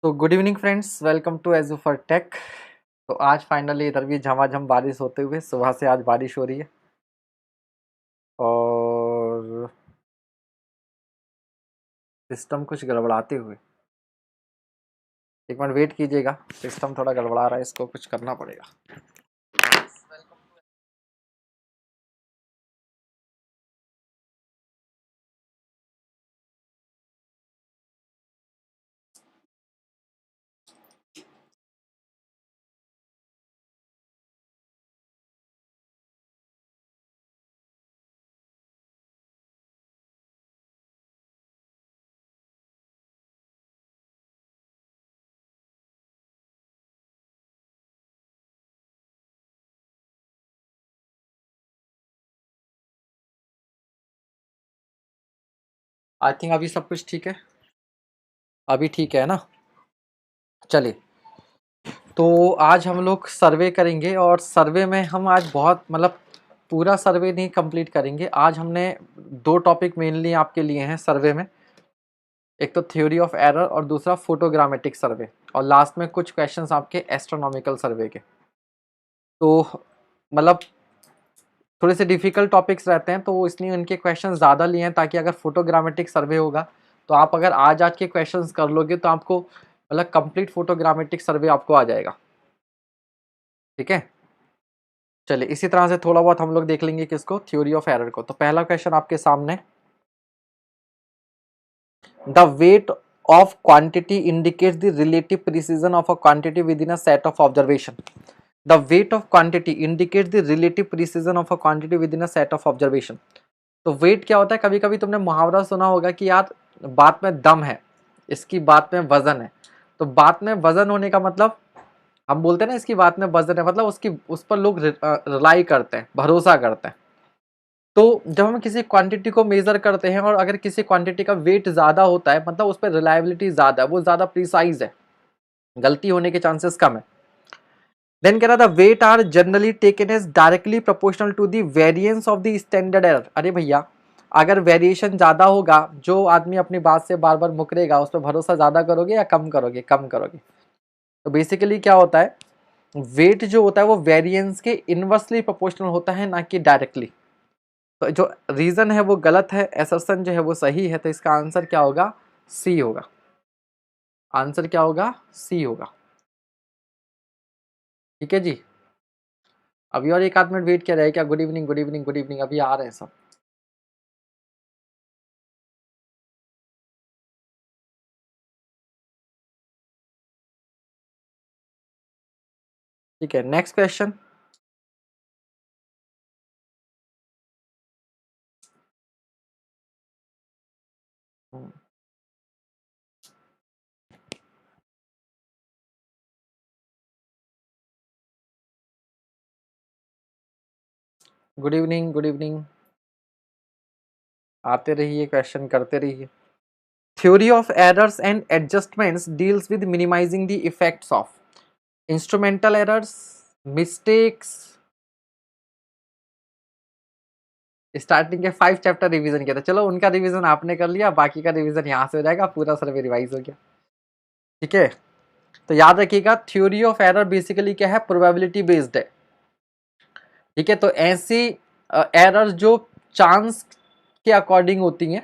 तो good evening friends, welcome to Edu for Tech. तो आज फाइनली इधर भी झमाझम बारिश होते हुए सुबह से आज बारिश हो रही है। और सिस्टम कुछ गड़बड़ाते हुए, एक मिनट वेट कीजिएगा। सिस्टम थोड़ा गड़बड़ा रहा है, इसको कुछ करना पड़ेगा। आई थिंक अभी सब कुछ ठीक है। अभी ठीक है ना। चलिए, तो आज हम लोग सर्वे करेंगे और सर्वे में हम आज बहुत पूरा सर्वे नहीं कंप्लीट करेंगे। आज हमने दो टॉपिक मेनली आपके लिए हैं सर्वे में। एक तो थ्योरी ऑफ एरर और दूसरा फोटोग्रामेटिक सर्वे, और लास्ट में कुछ क्वेश्चंस आपके एस्ट्रोनॉमिकल सर्वे के। तो मतलब थोड़े से डिफिकल्ट टॉपिक्स रहते हैं, तो इसलिए उनके क्वेश्चंस ज़्यादा लिए हैं, ताकि अगर फोटोग्रामेटिक सर्वे होगा तो आप अगर आज के क्वेश्चंस कर लोगे तो आपको कंप्लीट फोटोग्रामेटिक सर्वे आपको आ जाएगा। ठीक है, चलिए इसी तरह से थोड़ा बहुत हम लोग देख लेंगे किसको, थ्योरी ऑफ एरर को। तो पहला क्वेश्चन आपके सामने, the weight of quantity indicates the relative precision of a quantity within a set of observation. The weight of quantity indicates the relative precision of a quantity within a set of observation. तो wait क्या होता है? कभी कभी तुमने मुहावरा सुना होगा कि यार बात में दम है, इसकी बात में वजन है। तो बात में वजन होने का मतलब, हम बोलते हैं ना इसकी बात में वजन है, मतलब उसकी उस पर लोग रिलाई करते हैं, भरोसा करते हैं। तो जब हम किसी क्वांटिटी को मेजर करते हैं और अगर किसी क्वांटिटी का वेट ज़्यादा होता है, मतलब उस पर रिलायबिलिटी ज़्यादा है, वो ज़्यादा प्रिसाइज है, गलती होने के चांसेस कम है। देन कह रहा था weight are generally taken as directly proportional to the variance of the standard error. अरे भैया, अगर वेरिएशन ज़्यादा होगा, जो आदमी अपनी बात से बार बार मुकरेगा, उस पर भरोसा ज़्यादा करोगे या कम करोगे? कम करोगे। तो बेसिकली क्या होता है, वेट जो होता है वो वेरिएंस के इनवर्सली प्रोपोर्शनल होता है, ना कि डायरेक्टली। तो जो रीजन है वो गलत है, एसर्शन जो है वो सही है। तो इसका आंसर क्या होगा? सी होगा। आंसर क्या होगा? सी होगा। ठीक है जी। अभी और एक आध मिनट वेट किया जाए क्या? Good evening, good evening, good evening, अभी आ रहे हैं सब। ठीक है, next question. Good evening, good evening, आते रहिए, क्वेश्चन करते रहिए। Theory of errors and adjustments deals with minimizing the effects of instrumental errors, mistakes. Starting के 5 चैप्टर रिवीजन किया था, चलो उनका रिवीजन आपने कर लिया, बाकी का रिवीजन यहाँ से हो जाएगा, पूरा सर्वे रिवाइज हो गया। ठीक है, तो याद रखिएगा थ्योरी ऑफ एरर बेसिकली क्या है? प्रोबेबिलिटी बेस्ड है। ठीक है, तो ऐसी एरर जो चांस के अकॉर्डिंग होती हैं,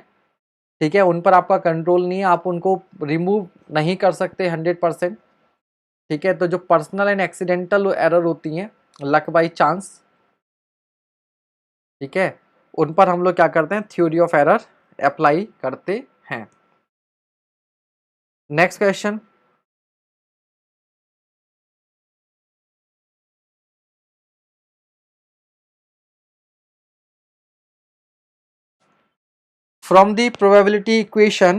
ठीक है, उन पर आपका कंट्रोल नहीं है, आप उनको रिमूव नहीं कर सकते 100%। ठीक है, तो जो पर्सनल एंड एक्सीडेंटल एरर होती हैं, लक बाई चांस, ठीक है, उन पर हम लोग क्या करते हैं? थ्योरी ऑफ एरर अप्लाई करते हैं। Next question. From the probability equation,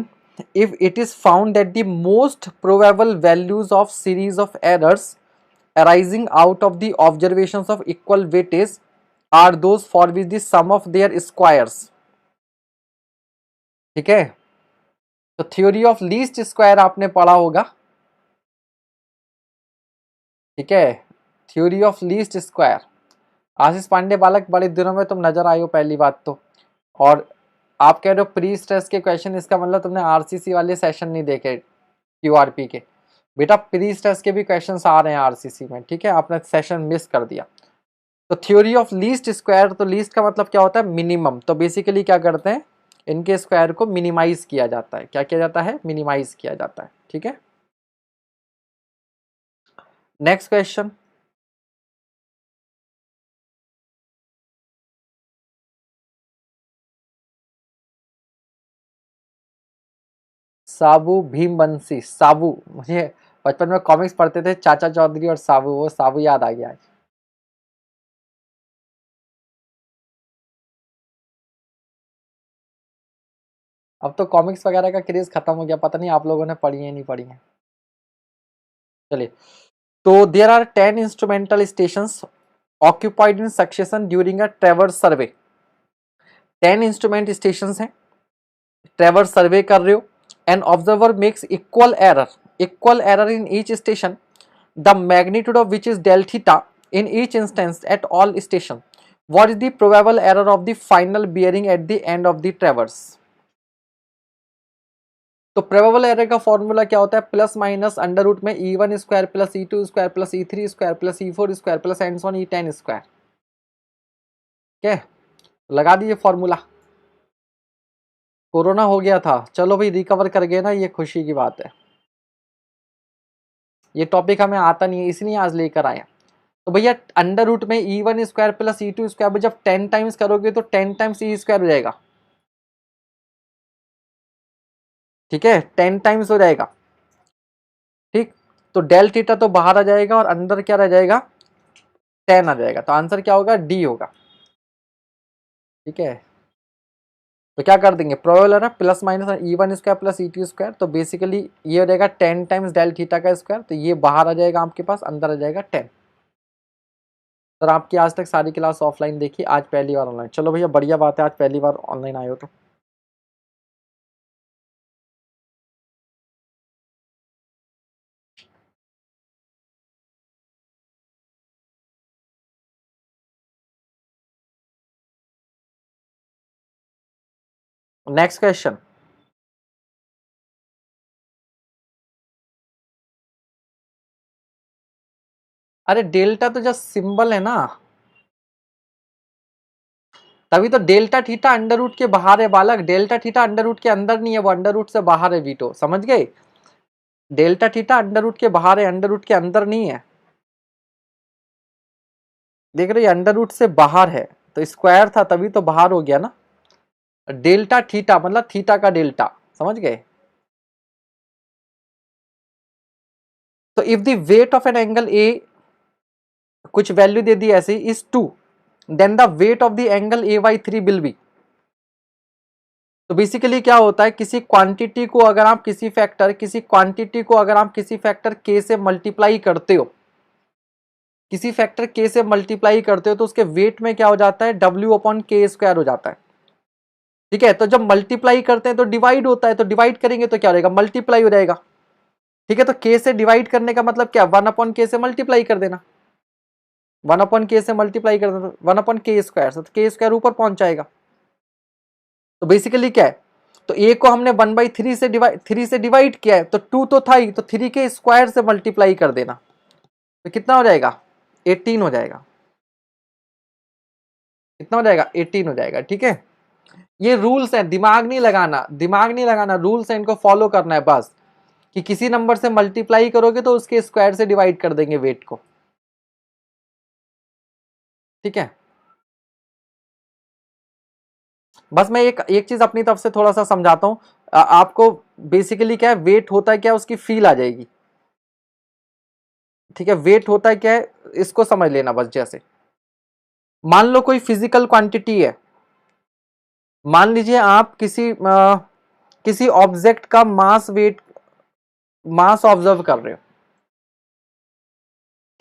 if it is found that the most probable values of series of errors arising out of the observations of equal weightage are those for which the sum of their squares, ठीक है, तो theory of least square आपने पढ़ा होगा। ठीक है, theory of least square. आशीष पांडे बालक, बड़े दिनों में तुम नजर आए हो पहली बात तो। और आप कह रहे हो प्री स्ट्रेस के क्वेश्चन, इसका मतलब तुमने आरसीसी वाले सेशन नहीं देखे, क्यूआरपी के। बेटा प्री स्ट्रेस के भी क्वेश्चंस आ रहे हैं आरसीसी में, ठीक है, आपने सेशन मिस कर दिया। तो थ्योरी ऑफ लीस्ट स्क्वायर, तो लीस्ट का मतलब क्या होता है, मिनिमम। तो बेसिकली क्या करते हैं, इनके स्क्वायर को मिनिमाइज किया जाता है। क्या किया जाता है, मिनिमाइज किया जाता है, ठीक है। नेक्स्ट क्वेश्चन, साबू भीमबंसी, साबू, मुझे बचपन में कॉमिक्स पढ़ते थे चाचा चौधरी और साबू, वो साबू याद आ गया। अब तो कॉमिक्स वगैरह का क्रेज खत्म हो गया, पता नहीं आप लोगों ने पढ़ी है नहीं पढ़ी है। चलिए, तो there are 10 instrumental stations occupied in succession during a traverse survey. 10 instrument station हैं, ट्रेवर्स सर्वे कर रहे हो, an observer makes equal error in each station, the magnitude of which is del theta in each instance at all station, what is the probable error of the final bearing at the end of the traverse. तो probable error का formula क्या होता है, plus minus under root में E1 square plus E2 square plus E3 square plus E4 square plus and so on E10 square. क्या लगा दीजिए formula. Corona हो गया था, चलो भाई रिकवर कर गए ना, ये खुशी की बात है। ये टॉपिक हमें आता नहीं है इसलिए आज लेकर आए। तो भैया अंडर रूट में E1 square plus E2 square जब 10 टाइम्स करोगे तो 10 टाइम्स E स्क्वायर हो जाएगा, ठीक है, 10 टाइम्स हो जाएगा, ठीक। तो डेल थीटा तो बाहर आ जाएगा और अंदर क्या रह जाएगा, 10 आ जाएगा। तो आंसर क्या होगा, डी होगा, ठीक है। तो क्या कर देंगे, प्रोबेबल है ना, plus minus E1 square plus E2 square, तो बेसिकली ये हो जाएगा 10 टाइम्स डेल थीटा का स्क्वायर, तो ये बाहर आ जाएगा आपके पास, अंदर आ जाएगा 10। सर आपकी आज तक सारी क्लास ऑफलाइन देखी, आज पहली बार ऑनलाइन, चलो भैया बढ़िया बात है, आज पहली बार ऑनलाइन आए हो तो। नेक्स्ट क्वेश्चन, अरे डेल्टा तो जस्ट सिंबल है ना, तभी तो डेल्टा थीटा अंडर रूट के बाहर है बालक, डेल्टा थीटा अंडर रूट के अंदर नहीं है, वो अंडर रूट से बाहर है वीटो, समझ गए। डेल्टा थीटा अंडर रूट के बाहर है, अंडर रूट के अंदर नहीं है। देख रहे अंडर रूट से बाहर है, तो स्क्वायर था तभी तो बाहर हो गया ना। डेल्टा थीटा मतलब थीटा का डेल्टा, समझ गए। तो if the weight of an angle A, कुछ वैल्यू दे दी ऐसे is 2, then the weight of the angle AY3 will be. तो बेसिकली क्या होता है, किसी क्वांटिटी को अगर आप किसी फैक्टर k से मल्टीप्लाई करते हो, किसी फैक्टर k से मल्टीप्लाई करते हो तो उसके वेट में क्या हो जाता है, W/K² हो जाता है, ठीक है। तो जब मल्टीप्लाई करते हैं तो डिवाइड होता है, तो डिवाइड करेंगे तो क्या रहेगा, मल्टीप्लाई हो जाएगा, ठीक है। तो k से डिवाइड करने का मतलब क्या, 1/K से मल्टीप्लाई कर देना, 1/K से मल्टीप्लाई कर देना 1/K स्क्वायर से, तो K स्क्वायर ऊपर पहुंच जाएगा। तो बेसिकली क्या है, तो a को हमने 1/3 से डिवाइड किया है, तो 2 तो था ही, तो 3 के स्क्वायर से मल्टीप्लाई कर देना, तो कितना हो जाएगा, 18 हो जाएगा, कितना हो जाएगा, 18 हो जाएगा, ठीक है। ये रूल्स है, दिमाग नहीं लगाना, रूल्स है, इनको फॉलो करना है बस, कि किसी नंबर से मल्टीप्लाई करोगे तो उसके स्क्वायर से डिवाइड कर देंगे वेट को, ठीक है। बस मैं एक चीज अपनी तरफ से थोड़ा सा समझाता हूं आपको। बेसिकली क्या है, वेट होता है क्या, उसकी फील आ जाएगी, ठीक है। वेट होता है क्या है, इसको समझ लेना बस। जैसे मान लो कोई फिजिकल क्वांटिटी है, मान लीजिए आप किसी ऑब्जेक्ट का मास ऑब्जर्व कर रहे हो,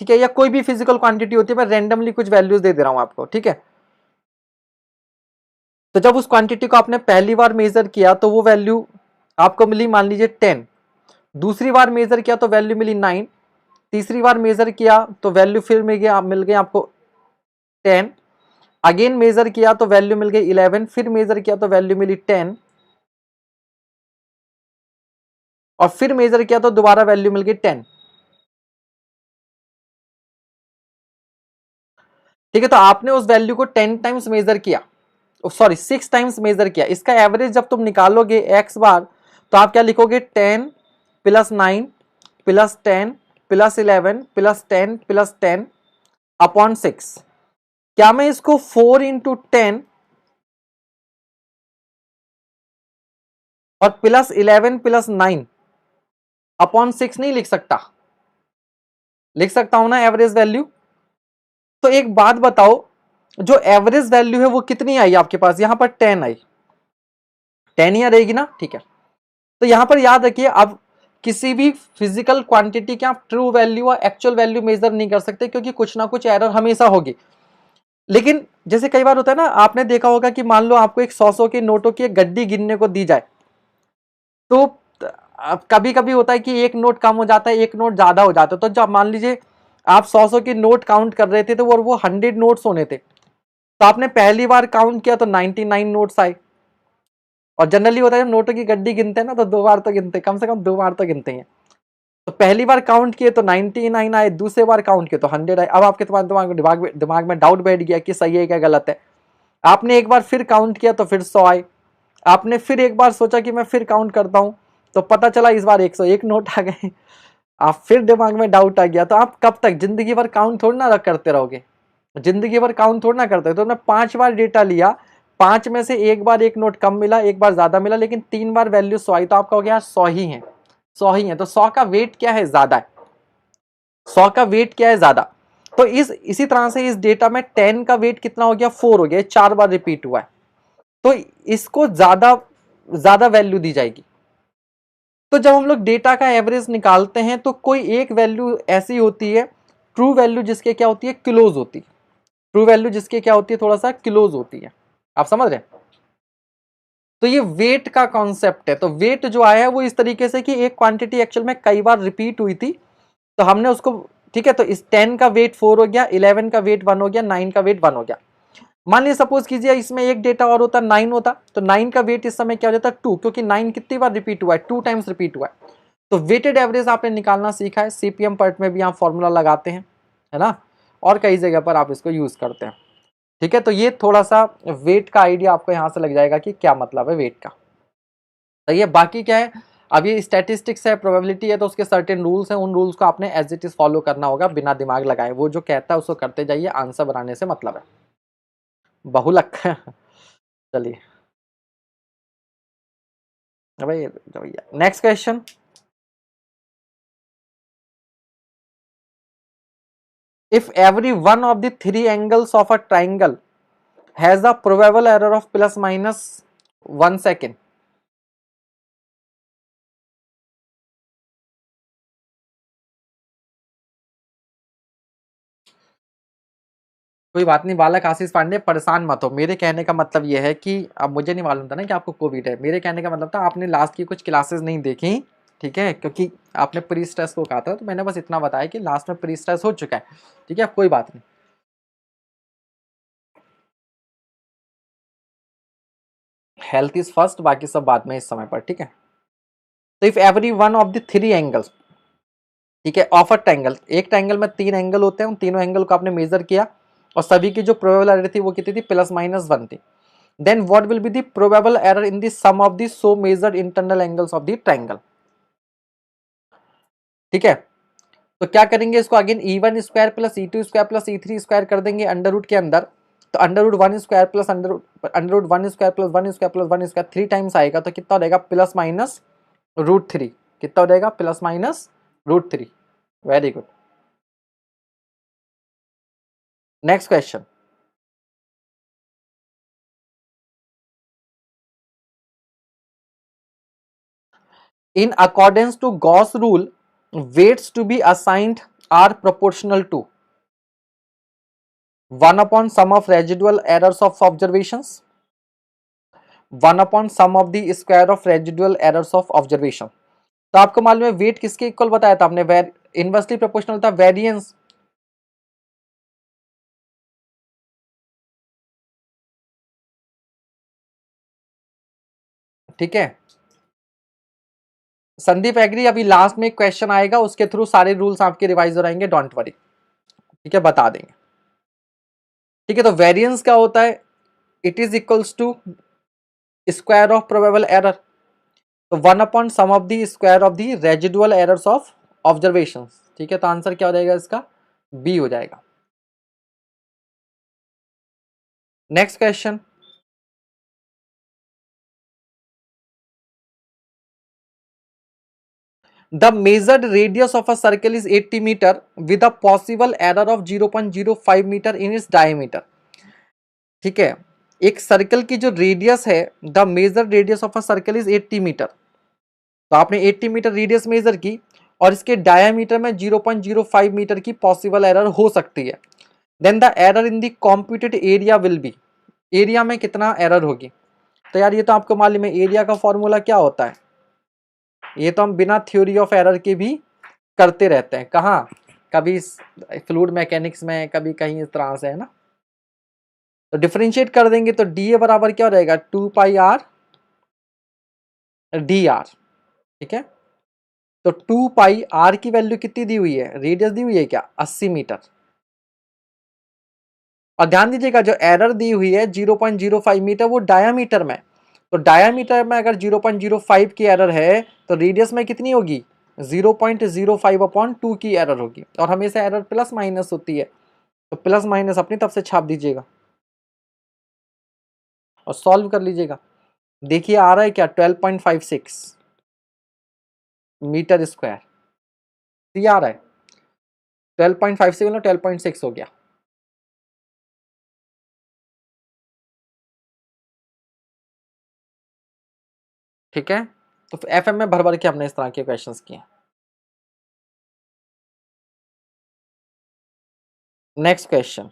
ठीक है, या कोई भी फिजिकल क्वांटिटी होती है, मैं रेंडमली कुछ वैल्यूज दे रहा हूं आपको, ठीक है। तो जब उस क्वांटिटी को आपने पहली बार मेजर किया तो वो वैल्यू आपको मिली मान लीजिए 10, दूसरी बार मेजर किया तो वैल्यू मिली 9, तीसरी बार मेजर किया तो वैल्यू फिर मिल गई आपको 10, अगेन मेजर किया तो वैल्यू मिल गई 11, फिर मेजर किया तो वैल्यू मिली 10, और फिर मेजर किया तो दोबारा वैल्यू मिल गई 10। ठीक है, तो आपने उस वैल्यू को 10 टाइम्स मेजर किया, सॉरी 6 टाइम्स मेजर किया। इसका एवरेज जब तुम निकालोगे x बार, तो आप क्या लिखोगे 10 plus 9 plus 10 plus 11 plus 10 plus 10 upon 6। क्या मैं इसको 4 इंटू 10 और प्लस 11 प्लस 9 अपॉन 6 नहीं लिख सकता? लिख सकता हूं ना एवरेज वैल्यू। तो एक बात बताओ, जो एवरेज वैल्यू है वो कितनी आई आपके पास? यहां पर 10 आई, 10 ही रहेगी ना। ठीक है, तो यहां पर याद रखिए, अब किसी भी फिजिकल क्वांटिटी के आप ट्रू वैल्यू और एक्चुअल वैल्यू मेजर नहीं कर सकते, क्योंकि कुछ ना कुछ एरर हमेशा होगी। लेकिन जैसे कई बार होता है ना, आपने देखा होगा कि मान लो आपको एक 100 के नोटों की एक गड्डी गिनने को दी जाए, तो कभी कभी होता है कि एक नोट कम हो जाता है, एक नोट ज्यादा हो जाता है। तो जब मान लीजिए आप 100 के नोट काउंट कर रहे थे, तो वो 100 नोट्स होने थे, तो आपने पहली बार काउंट किया तो 99 नोट्स आए। और जनरली होता है जब नोटों की गड्डी गिनते हैं ना, तो 2 बार तो गिनते हैं, कम से कम 2 बार तो गिनते हैं। तो पहली बार काउंट किए तो 99 आए, दूसरे बार काउंट किए तो 100 आए। अब आपके तुम्हारे दिमाग में डाउट बैठ गया कि सही है क्या गलत है। आपने एक बार फिर काउंट किया तो फिर 100 आए। आपने फिर एक बार सोचा कि मैं फिर काउंट करता हूं, तो पता चला इस बार 101 नोट आ गए। आप फिर दिमाग में डाउट आ गया। तो आप कब तक जिंदगी भर काउंट थोड़ी ना करते रहोगे? जिंदगी भर काउंट थोड़ी ना करते। तो मैं 5 बार डेटा लिया, 5 में से एक बार एक नोट कम मिला, एक बार ज्यादा मिला, लेकिन 3 बार वैल्यू 100 आई, तो आप कहोगे यार 100 ही है, 100 ही है। तो 100 का वेट क्या है? ज्यादा है। 100 का वेट क्या है? ज्यादा। तो इसी तरह से इस डेटा में 10 का वेट कितना हो गया? 4 हो गया, 4 बार रिपीट हुआ है, तो इसको ज्यादा ज्यादा वैल्यू दी जाएगी। तो जब हम लोग डेटा का एवरेज निकालते हैं, तो कोई एक वैल्यू ऐसी होती है ट्रू वैल्यू, जिसके क्या होती है? क्लोज होती है। ट्रू वैल्यू जिसके क्या होती है? थोड़ा सा क्लोज होती है। आप समझ रहे हैं? तो ये वेट का कॉन्सेप्ट है। तो वेट जो आया है वो इस तरीके से कि एक क्वांटिटी एक्चुअल में कई बार रिपीट हुई थी, तो हमने उसको, ठीक है, तो इस 10 का वेट 4 हो गया, 11 का वेट 1 हो गया, 9 का वेट 1 हो गया। मान लीजिए सपोज कीजिए इसमें एक डेटा और होता, 9 होता, तो 9 का वेट इस समय क्या हो जाता? 2, क्योंकि 9 कितनी बार रिपीट हुआ है? 2 टाइम्स रिपीट हुआ है। तो वेटेड एवरेज आपने निकालना सीखा है, सीपीएम पार्ट में भी आप फॉर्मूला लगाते हैं, है ना, और कई जगह पर आप इसको यूज करते हैं। ठीक है, तो ये थोड़ा सा वेट का आइडिया आपको यहां से लग जाएगा कि क्या मतलब है वेट का। तो ये बाकी क्या है, अब ये स्टैटिस्टिक्स है, प्रोबेबिलिटी है, तो उसके सर्टेन रूल्स हैं, उन रूल्स को आपने एज इट इज फॉलो करना होगा बिना दिमाग लगाए। वो जो कहता है उसको करते जाइए, आंसर बनाने से मतलब है। बहुलक। चलिए भैया next question. If every one of the 3 angles of a triangle has a probable error of plus minus 1 second, कोई बात नहीं बालक आशीष पांडे, परेशान मत हो। मेरे कहने का मतलब यह है कि अब मुझे नहीं मालूम था ना कि आपको कोविड है। मेरे कहने का मतलब था आपने लास्ट की कुछ क्लासेस नहीं देखी, ठीक है, क्योंकि आपने प्री स्ट्रेस को कहा था, तो मैंने बस इतना बताया कि लास्ट में प्री स्ट्रेस हो चुका है। ठीक है, कोई बात नहीं। हेल्थ इज फर्स्ट, बाकी सब बाद में इस समय पर। ठीक है, तो if every one of the 3 angles, ठीक है, ऑफ अ ट्रायंगल, एक ट्रायंगल में 3 एंगल होते हैं, उन तीनों एंगल को आपने मेजर किया और सभी की जो प्रोबेबल एरर थी वो कितनी थी? प्लस माइनस 1 थी। Then what will be the probable error in the sum of the so measured internal angles of the triangle. ठीक है, तो क्या करेंगे इसको? Again E1 square plus E2 square plus E3 square कर देंगे अंडर रूट के अंदर। तो under root 1 square plus under root 1 square plus 1 square plus 1 square 3 times आएगा, तो कितना हो जाएगा? Plus minus root 3। कितना हो जाएगा? Plus minus root 3। Very good. Next question. In accordance to Gauss rule, weights to be assigned are proportional to 1 upon sum of residual errors of observations, 1 upon sum of the square of residual errors of observation। तो आपको मालूम है wait किसके equal बताया था आपने? Inversely proportional था variance. ठीक है, संदीप एग्री, अभी लास्ट में एक क्वेश्चन आएगा, उसके थ्रू सारे रूल्स आपके रिवाइज हो रहेंगे, डोंट वरी, ठीक है, बता देंगे। ठीक है, तो वेरिएंस क्या होता है, it is equals to square of probable error, तो 1 upon sum of the square of the residual errors of observation. ठीक है, तो आंसर क्या हो जाएगा इसका, बी हो जाएगा। Next question, the measured radius of a circle is 80 meter with a possible error of 0.05 meter in its diameter. ठीक है, एक सर्कल की जो रेडियस है, the measure radius of a circle is 80 meter, तो आपने 80 मीटर रेडियस मेजर की और इसके डायमीटर में 0.05 मीटर की पॉसिबल एरर हो सकती है, then the error in the computed area will be, area में कितना एरर होगी। तो यार ये तो आपको मालूम है, एरिया का फॉर्मूला क्या होता है, ये तो हम बिना थ्योरी ऑफ एरर के भी करते रहते हैं, कहाँ, कभी फ्लूइड मैकेनिक्स में, कभी कहीं इस तरह से, है ना। तो डिफरेंशिएट कर देंगे तो डी ए बराबर क्या हो जाएगा, 2 पाई आर डी आर। ठीक है, तो 2 पाई आर की वैल्यू कितनी दी हुई है, रेडियस दी हुई है क्या, 80 मीटर। और ध्यान दीजिएगा जो एरर दी हुई है 0.05 मीटर, वो डायामीटर में, तो डायामीटर में अगर 0.05 की एरर है तो रेडियस में कितनी होगी, 0.05 अपॉन 2 की एरर होगी, और हमेशा एरर प्लस माइनस होती है, तो प्लस माइनस अपनी तरफ से छाप दीजिएगा और सॉल्व कर लीजिएगा। देखिए आ रहा है क्या, 12.56 मीटर स्क्वायर, ये आ रहा है 12.56 मतलब 12.6 हो गया। ठीक है, तो एफ एम में भर भर के हमने इस तरह के क्वेश्चंस किए। नेक्स्ट क्वेश्चन,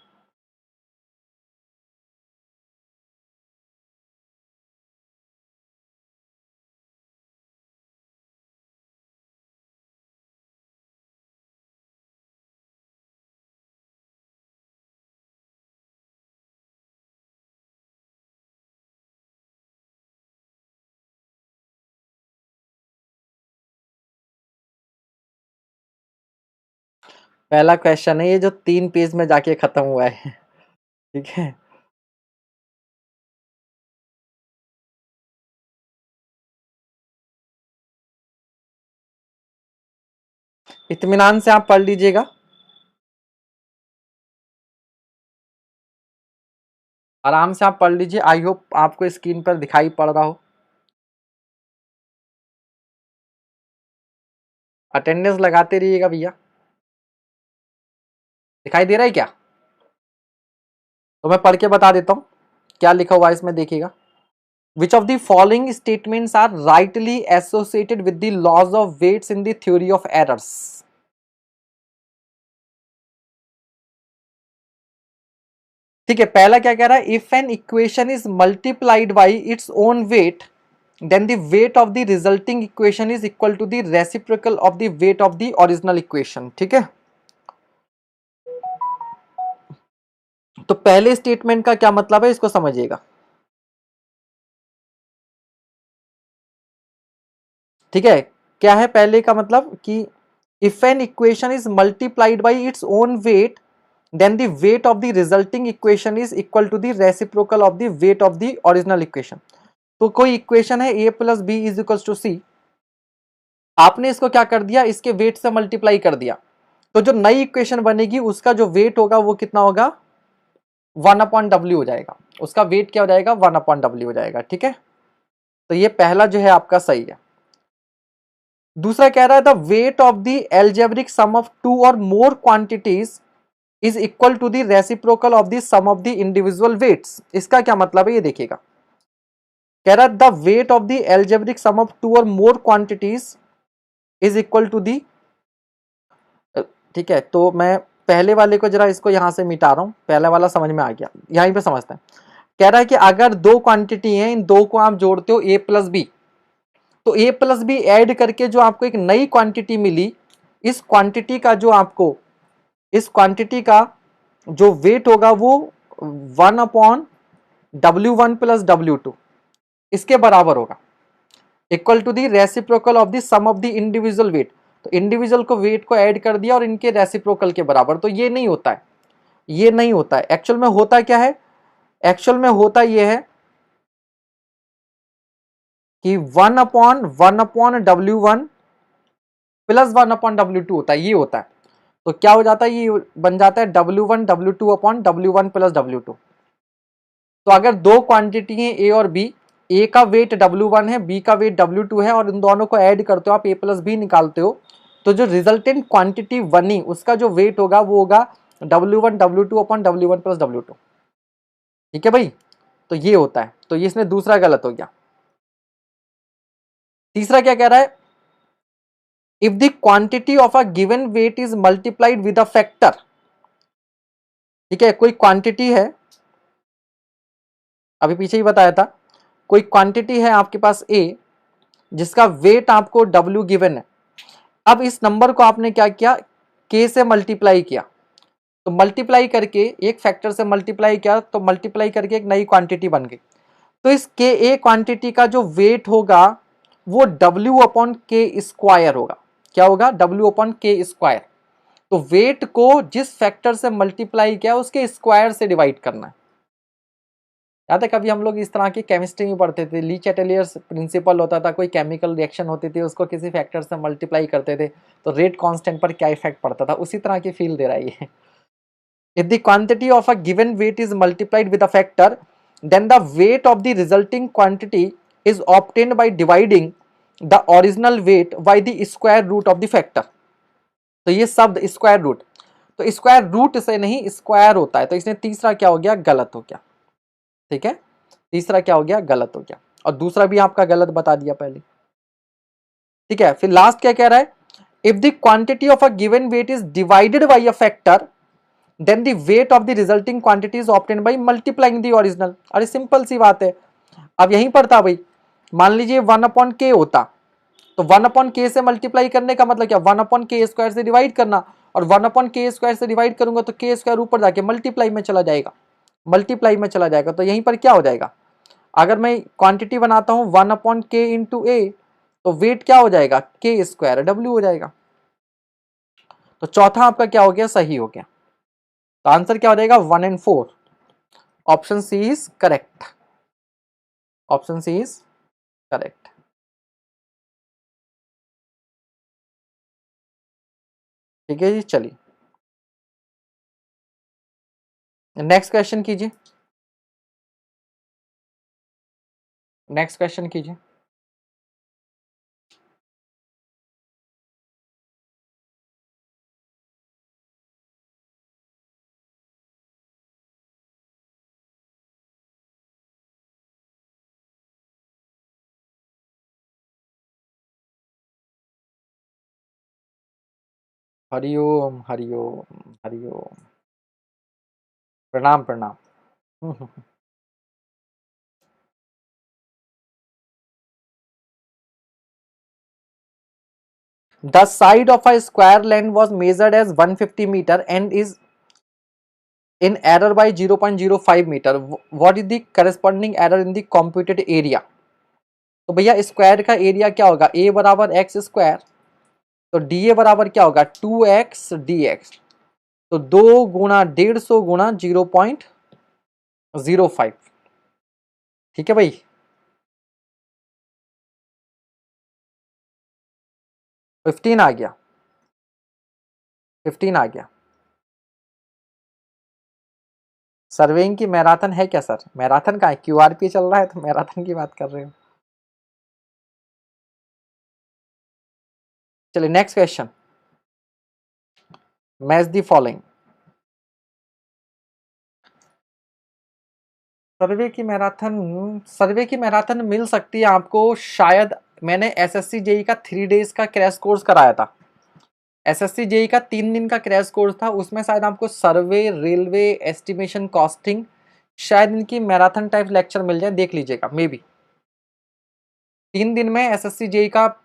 पहला क्वेश्चन है ये जो 3 पेज में जाके खत्म हुआ है। ठीक है, इत्मीनान से आप पढ़ लीजिएगा, आराम से आप पढ़ लीजिए, आई होप आपको स्क्रीन पर दिखाई पड़ रहा हो। अटेंडेंस लगाते रहिएगा भैया, दिखाई दे रहा है क्या, तो मैं पढ़ के बता देता हूं क्या लिखा हुआ है इसमें, देखिएगा। Which of the following statements are rightly associated with the laws of weights in the theory of errors. ठीक है, पहला क्या कह रहा है, if an equation is multiplied by its own weight then the weight of the resulting equation is equal to the reciprocal of the weight of the original equation। ठीक है, तो पहले स्टेटमेंट का क्या मतलब है इसको समझिएगा। ठीक है, क्या है पहले का मतलब कि if an equation is multiplied by its own weight then the weight of the resulting equation is equal to the reciprocal of the weight of the original equation। तो कोई इक्वेशन है a plus B is equal to C, आपने इसको क्या कर दिया, इसके wait से मल्टीप्लाई कर दिया, तो जो नई इक्वेशन बनेगी उसका जो वेट होगा वो कितना होगा, 1 अपॉन डब्ल्यू हो जाएगा, उसका वेट क्या हो जाएगा, 1 अपॉन डब्ल्यू हो जाएगा। ठीक है, तो ये पहला जो है आपका सही है। दूसरा कह रहा है the weight of the algebraic sum of two or more quantities is equal to the reciprocal of the sum of the individual weights. इसका क्या मतलब है ये देखिएगा, कह रहा है the weight of the algebraic sum of two or more quantities is equal to the. ठीक है, तो मैं पहले वाले को जरा इसको यहां से मिटा रहा हूं, पहला वाला समझ में आ गया, यहीं पे समझते हैं। कह रहा है कि अगर दो क्वांटिटी हैं, इन दो को आप जोड़ते हो a प्लस बी, तो a प्लस बी एड करके जो आपको एक नई क्वांटिटी मिली, इस क्वांटिटी का जो आपको, इस क्वांटिटी का जो वेट होगा वो 1 अपॉन W1 प्लस W2 इसके बराबर होगा। Equal to the reciprocal of the sum of the individual weight. तो इंडिविजुअल को वेट को ऐड कर दिया और इनके रेसिप्रोकल के बराबर। तो ये नहीं होता है, ये नहीं होता है। एक्चुअल में होता क्या है, एक्चुअल में होता ये है कि one upon W1 plus W2 होता है, ये होता है। तो क्या हो जाता है, ये बन जाता है W1 W2 upon W1 plus W2। तो अगर दो क्वांटिटी है ए और बी, ए का वेट W1 है, बी का वेट W2 है, और इन दोनों को ऐड करते हो आप, ए प्लस बी निकालते हो, तो जो रिजल्टेंट क्वांटिटी बनी उसका जो वेट होगा वो होगा W1 W2 upon W1 plus W2। ठीक है भाई, तो ये होता है। तो ये इसमें दूसरा गलत हो गया। तीसरा क्या कह रहा है, if the quantity of a given weight is multiplied with a factor. ठीक है, कोई क्वांटिटी है, अभी पीछे ही बताया था, कोई क्वांटिटी है आपके पास ए, जिसका वेट आपको W गिवन है। अब इस नंबर को आपने क्या किया, K से मल्टीप्लाई किया। तो मल्टीप्लाई करके एक फैक्टर से मल्टीप्लाई किया, तो मल्टीप्लाई करके एक नई क्वांटिटी बन गई। तो इस Ka क्वांटिटी का जो वेट होगा वो W अपॉन के स्क्वायर होगा। क्या होगा, W अपॉन के स्क्वायर। तो वेट को जिस फैक्टर से मल्टीप्लाई किया उसके स्क्वायर से डिवाइड करना है। याद है कभी हम लोग इस तरह की केमिस्ट्री में पढ़ते थे, ली चैटेलियर्स प्रिंसिपल होता था, कोई केमिकल रिएक्शन होती थी, उसको किसी फैक्टर से मल्टीप्लाई करते थे तो रेट कांस्टेंट पर क्या इफेक्ट पड़ता था, उसी तरह की फील दे रहा है ये। If the quantity of a given weight is multiplied with a factor, then the weight of the resulting quantity is obtained by dividing the original weight by the square root of the factor. तो ये शब्द square root, तो square root से नहीं square होता है, तो इसने तीसरा क्या हो गया, गलत हो गया। ठीक है, तीसरा क्या हो गया, गलत हो गया। और दूसरा भी आपका गलत बता दिया पहले। ठीक है, फिर लास्ट क्या कह रहा है, if the quantity of a given weight is divided by a factor, then the weight of the resulting quantity is obtained by multiplying the original. अरे सिंपल सी बात है, अब यहीं पर था भाई, मान लीजिए 1/k होता, तो 1/k से मल्टीप्लाई करने का मतलब क्या, 1/k स्क्वायर से डिवाइड करना, और 1/k स्क्वायर से डिवाइड करूंगा तो k स्क्वायर ऊपर जाके मल्टीप्लाई में चला जाएगा, मल्टीप्लाई में चला जाएगा। तो यहीं पर क्या हो जाएगा, अगर मैं क्वांटिटी बनाता हूं 1/k इंटू ए, तो वेट क्या हो जाएगा, के स्क्वायर W हो जाएगा। तो चौथा आपका क्या हो गया, सही हो गया। तो आंसर क्या हो जाएगा, 1 and 4। Option C is correct, option C is correct. ठीक है जी, चलिए नेक्स्ट क्वेश्चन कीजिए, नेक्स्ट क्वेश्चन कीजिए। हरिओम हरिओम हरिओम, प्रणाम प्रणाम। The side of a square length was measured as 150 meter and is in error by 0.05 meter. What is the corresponding error in the computed area? तो भैया स्क्वायर का एरिया क्या होगा, a बराबर एक्स स्क्वायर, तो डी ए बराबर क्या होगा 2x dx। तो 2 × 150 गुणा 0.05। ठीक है भाई, 15 आ गया, 15 आ गया। सर्वेइंग की मैराथन है क्या सर, मैराथन का है, QRP चल रहा है तो मैराथन की बात कर रहे हो। चलिए next question, match the following. Survey की मैराथन, सर्वे की मैराथन मिल सकती है आपको शायद। मैंने SSC JEE का 3 डेज का क्रैश कोर्स कराया था, SSC JEE का 3 दिन का क्रैश कोर्स था, उसमें शायद आपको सर्वे, रेलवे, एस्टिमेशन, कॉस्टिंग, शायद इनकी मैराथन टाइप लेक्चर मिल जाए, देख लीजिएगा। मे बी 3 दिन में SSC JEE का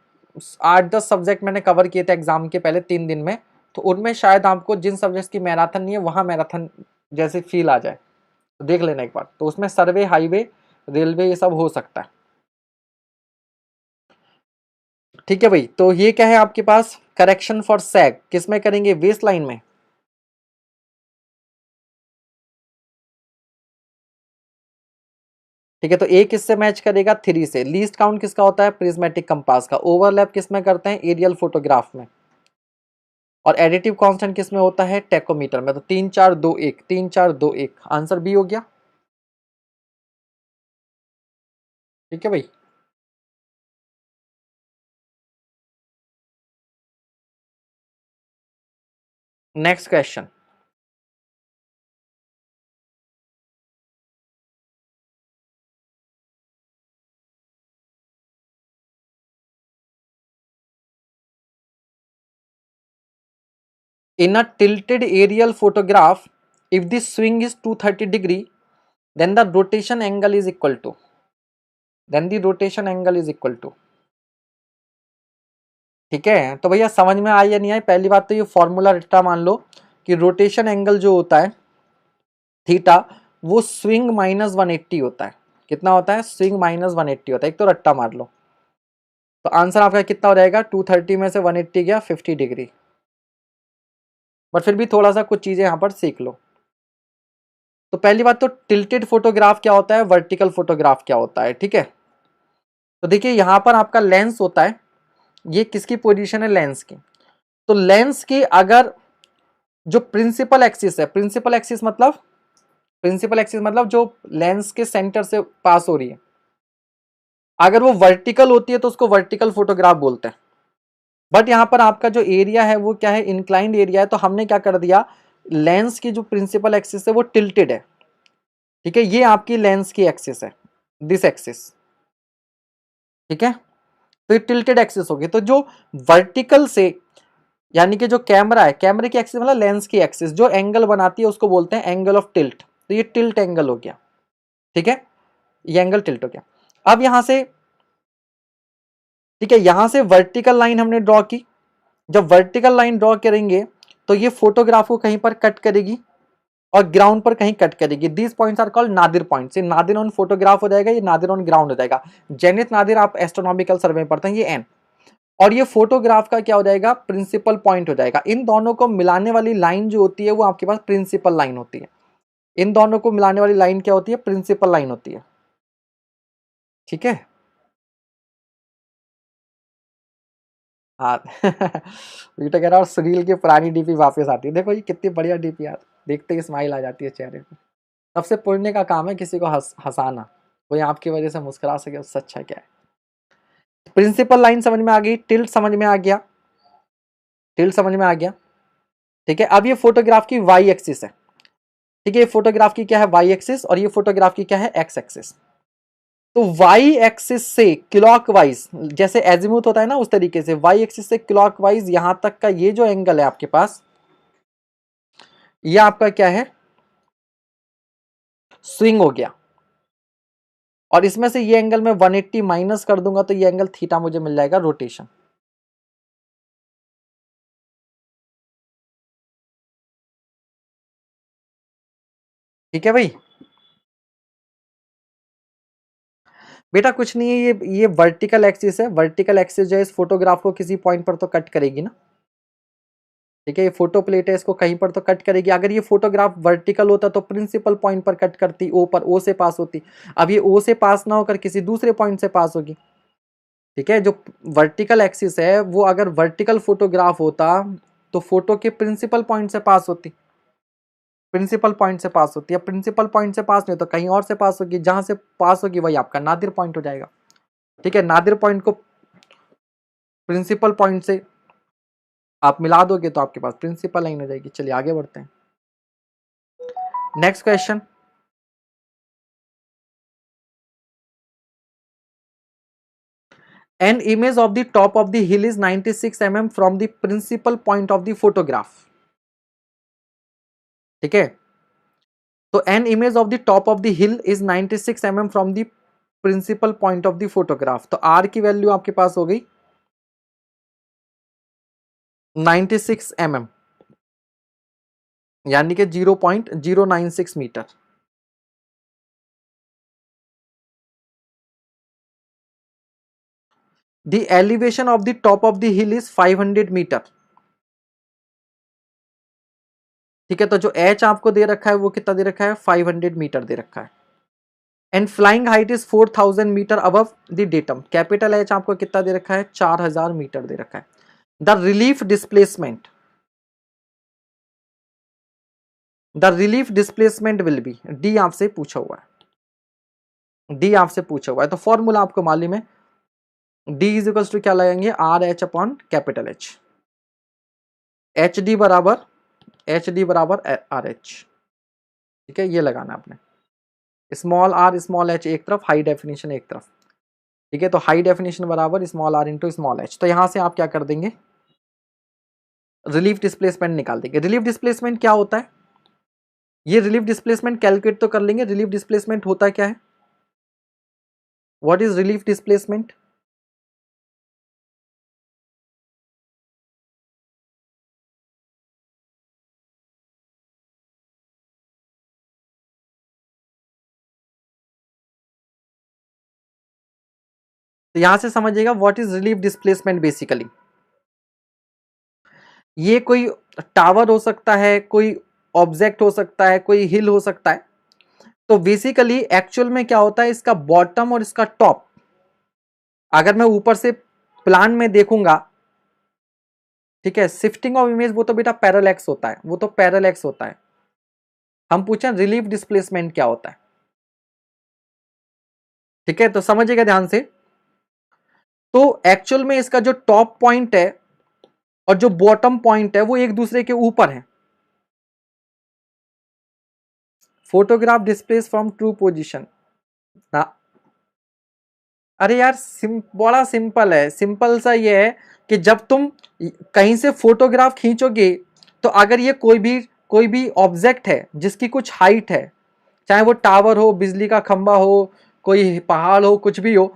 8-10 सब्जेक्ट मैंने कवर किए थे एग्जाम के पहले 3 दिन में, तो उनमें शायद आपको जिन सब्जेक्ट की मैराथन नहीं है वहां मैराथन जैसे फील आ जाए, तो देख लेना एक बार। तो उसमें सर्वे, हाईवे, रेलवे ये सब हो सकता है। ठीक है भाई, तो ये क्या है आपके पास, करेक्शन फॉर सैग किस में करेंगे, वेस्ट लाइन में। ठीक है, तो ए किससे मैच करेगा, 3 से। लीस्ट काउंट किसका होता है, प्रिज्मेटिक कंपास का। ओवरलैप किस में करते हैं, एरियल फोटोग्राफ में। और एडिटिव कांस्टेंट किस में होता है, टेकोमीटर में। तो 3 4 2 1, 3 4 2 1, आंसर बी हो गया। ठीक है भाई। Next question, in a tilted aerial photograph, if the swing is 230 degree, then the rotation angle is equal to, ठीक है। तो भैया समझ में आई या नहीं आई, पहली बात तो ये फॉर्मूला रट्टा मान लो कि रोटेशन एंगल जो होता है थीटा, वो स्विंग माइनस 180 होता है। कितना होता है, स्विंग माइनस 180 होता है। एक तो रट्टा मार लो, तो आंसर आपका कितना हो जाएगा, 230 में से 180 गया 50 डिग्री। बट फिर भी थोड़ा सा कुछ चीजें यहाँ पर सीख लो। तो पहली बात तो टिल्टेड फोटोग्राफ क्या होता है, वर्टिकल फोटोग्राफ क्या होता है, ठीक है। तो देखिए यहाँ पर आपका लेंस होता है, ये किसकी पोजीशन है, लेंस की। तो लेंस की अगर जो प्रिंसिपल एक्सिस है, प्रिंसिपल एक्सिस मतलब जो लेंस के सेंटर से पास हो रही है, अगर वो वर्टिकल होती है तो उसको वर्टिकल फोटोग्राफ बोलते हैं। बट यहाँ पर आपका जो एरिया है वो क्या है, इंक्लाइंड एरिया है। तो हमने क्या कर दिया, लेंस की जो प्रिंसिपल एक्सिस है वो टिल्टेड है। ठीक है, ये आपकी लेंस की एक्सिस है, दिस एक्सिस। ठीक है, तो ये टिल्टेड एक्सिस होगी। तो जो वर्टिकल से, यानी कि जो कैमरा है, कैमरे की एक्सिस मतलब लेंस की एक्सिस जो एंगल बनाती है उसको बोलते हैं एंगल ऑफ टिल्ट। तो ये टिल्ट एंगल हो गया। ठीक है, ये एंगल टिल्ट हो गया। अब यहां से, ठीक है, यहां से वर्टिकल लाइन हमने ड्रॉ की। जब वर्टिकल लाइन ड्रॉ करेंगे तो ये फोटोग्राफ को कहीं पर कट करेगी और ग्राउंड पर कहीं कट करेगी। These points are called nadir points. ये नादिर ऑन फोटोग्राफ हो जाएगा, ये नादिर ऑन ग्राउंड हो जाएगा। जेनिथ नादिर आप एस्ट्रोनॉमिकल सर्वे में पढ़ते हैं, ये एन। और ये फोटोग्राफ का क्या हो जाएगा, प्रिंसिपल पॉइंट हो जाएगा। इन दोनों को मिलाने वाली लाइन जो होती है वो आपके पास प्रिंसिपल लाइन होती है। इन दोनों को मिलाने वाली लाइन क्या होती है, प्रिंसिपल लाइन होती है। ठीक है, हाँ बेटा कह रहा, और सुनील की पुरानी डीपी वापस आती है। देखो ये कितनी बढ़िया डीपी यार, देखते ही स्माइल आ जाती है चेहरे पे। सबसे पुण्य का काम है किसी को हंसाना, कोई आपकी वजह से मुस्कुरा सके उससे अच्छा क्या है। प्रिंसिपल लाइन समझ में आ गई, टिल्ट समझ में आ गया, टिल्ट समझ में आ गया। ठीक है, अब ये फोटोग्राफ की वाई एक्सिस है। ठीक है, ये फोटोग्राफ की क्या है, वाई एक्सिस, और ये फोटोग्राफ की क्या है, एक्स एक्सिस। तो वाई एक्सिस से क्लॉकवाइज, जैसे एजिमुथ होता है ना उस तरीके से वाई एक्सिस से क्लॉकवाइज यहां तक का ये जो एंगल है आपके पास, ये आपका क्या है, स्विंग हो गया। और इसमें से ये एंगल मैं 180 माइनस कर दूंगा तो ये एंगल थीटा मुझे मिल जाएगा, रोटेशन। ठीक है भाई, बेटा कुछ नहीं है, ये वर्टिकल एक्सिस है। वर्टिकल एक्सिस जो है इस फोटोग्राफ को किसी पॉइंट पर तो कट करेगी ना। ठीक है, ये फोटो प्लेट है, इसको कहीं पर तो कट करेगी। अगर ये फोटोग्राफ वर्टिकल होता तो प्रिंसिपल पॉइंट पर कट करती, ओ पर, ओ से पास होती। अब ये ओ से पास ना होकर किसी दूसरे पॉइंट से पास होगी। ठीक है, जो वर्टिकल एक्सिस है वो अगर वर्टिकल फोटोग्राफ होता तो फोटो के प्रिंसिपल पॉइंट से पास होती, प्रिंसिपल पॉइंट से पास होती है। प्रिंसिपल पॉइंट से पास नहीं तो कहीं और से पास होगी, जहां से पास होगी वही आपका नादिर पॉइंट हो जाएगा। ठीक है, नादिर पॉइंट को प्रिंसिपल पॉइंट से आप मिला दोगे तो आपके पास प्रिंसिपल लाइन हो जाएगी। चलिए आगे बढ़ते हैं, next question. An image of the top of the hill is 96 mm from the principal point of the photograph. ठीक है, तो an image of the top of the hill is 96 mm from the principal point of the photograph. तो r की value आपके पास हो गई 96 mm, यानी कि 0.096 metre. The elevation of the top of the hill is 500 metre. ठीक है, तो जो h आपको दे रखा है वो कितना दे रखा है, 500 मीटर दे रखा है। And flying height is 4000 metre above the datum. Capital H आपको कितना दे रखा है, 4000 मीटर दे रखा है। The relief displacement, the relief displacement will be, D आपसे पूछा हुआ है, डी आपसे पूछा हुआ है। तो फॉर्मूला आपको मालूम है, डी इज इक्वल टू क्या लगाएंगे, R H upon capital H. H D बराबर आर एच। ठीक है, ये लगाना आपने, स्मॉल आर स्मॉल एच एक तरफ, हाई डेफिनेशन एक तरफ। ठीक है, तो हाई डेफिनेशन बराबर small R into small H. तो यहां से आप क्या कर देंगे, रिलीफ डिस्प्लेसमेंट निकाल देंगे। रिलीफ डिस्प्लेसमेंट क्या होता है, ये रिलीफ डिस्प्लेसमेंट कैलकुलेट तो कर लेंगे। रिलीफ डिस्प्लेसमेंट होता क्या है, व्हाट इज रिलीफ डिस्प्लेसमेंट? तो यहां से समझिएगा what is relief displacement. Basically ये कोई टावर हो सकता है, कोई ऑब्जेक्ट हो सकता है, कोई हिल हो सकता है। तो बेसिकली एक्चुअल में क्या होता है, इसका बॉटम और इसका टॉप, अगर मैं ऊपर से प्लान में देखूंगा, ठीक है, शिफ्टिंग ऑफ इमेज वो तो बेटा पैरेलैक्स होता है, वो तो पैरेलैक्स होता है। हम पूछें रिलीफ डिस्प्लेसमेंट क्या होता है। ठीक है, तो समझिएगा ध्यान से। तो एक्चुअल में इसका जो टॉप पॉइंट है और जो बॉटम पॉइंट है वो एक दूसरे के ऊपर है। Photograph displace from true position ना, अरे यार बड़ा सिंपल है। सिंपल सा ये है कि जब तुम कहीं से फोटोग्राफ खींचोगे, तो अगर ये कोई भी ऑब्जेक्ट है जिसकी कुछ हाइट है, चाहे वो टावर हो, बिजली का खंबा हो, कोई पहाड़ हो, कुछ भी हो,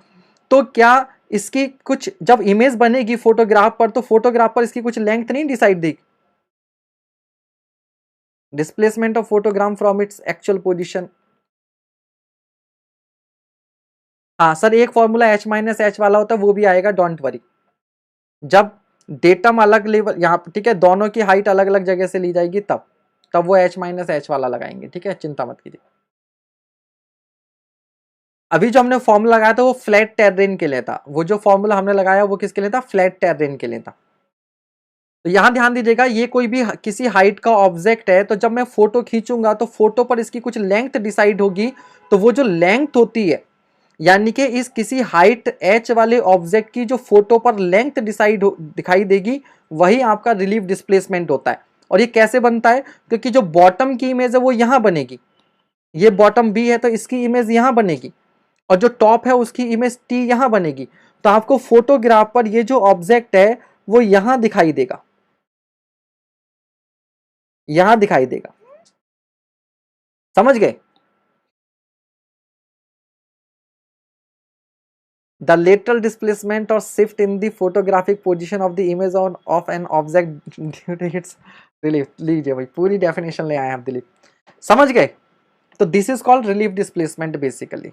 तो क्या इसकी कुछ जब इमेज बनेगी फोटोग्राफ पर, तो फोटोग्राफ पर इसकी कुछ लेंथ नहीं डिसाइड देगी, displacement of photogram from its actual position. हाँ सर, एक फॉर्मूला h माइनस एच वाला होता है, वो भी आएगा, डोंट वरी। जब डेटम अलग लेवल यहाँ, ठीक है, दोनों की हाइट अलग अलग जगह से ली जाएगी, तब वो h माइनस एच वाला लगाएंगे। ठीक है, चिंता मत कीजिए। अभी जो हमने फॉर्मूला लगाया था वो फ्लैट टेरेन के लिए था, वो जो फॉर्मूला हमने लगाया वो किसके लिए था, फ्लैट टेरेन के लिए था। तो यहां ध्यान दीजिएगा, ये कोई भी किसी हाइट का ऑब्जेक्ट है, तो जब मैं फोटो खींचूंगा तो फोटो पर इसकी कुछ लेंथ डिसाइड होगी। तो वो जो लेंथ होती है, यानी कि इस किसी हाइट h वाले ऑब्जेक्ट की जो फोटो पर लेंथ डिसाइड दिखाई देगी, वही आपका रिलीफ डिस्प्लेसमेंट होता है। और ये कैसे बनता है, क्योंकि जो बॉटम की इमेज है वो यहां बनेगी, ये बॉटम बी है तो इसकी इमेज यहां बनेगी, और जो टॉप है उसकी इमेज टी यहां बनेगी। तो आपको फोटोग्राफ पर ये जो ऑब्जेक्ट है वो यहां दिखाई देगा, यहां दिखाई देगा। समझ गए? The lateral displacement or shift in the photographic position of the image of an object due to its relief। लीजिए भाई, पूरी डेफिनेशन ले आए आप दिलीप, समझ गए? तो this is called relief displacement basically.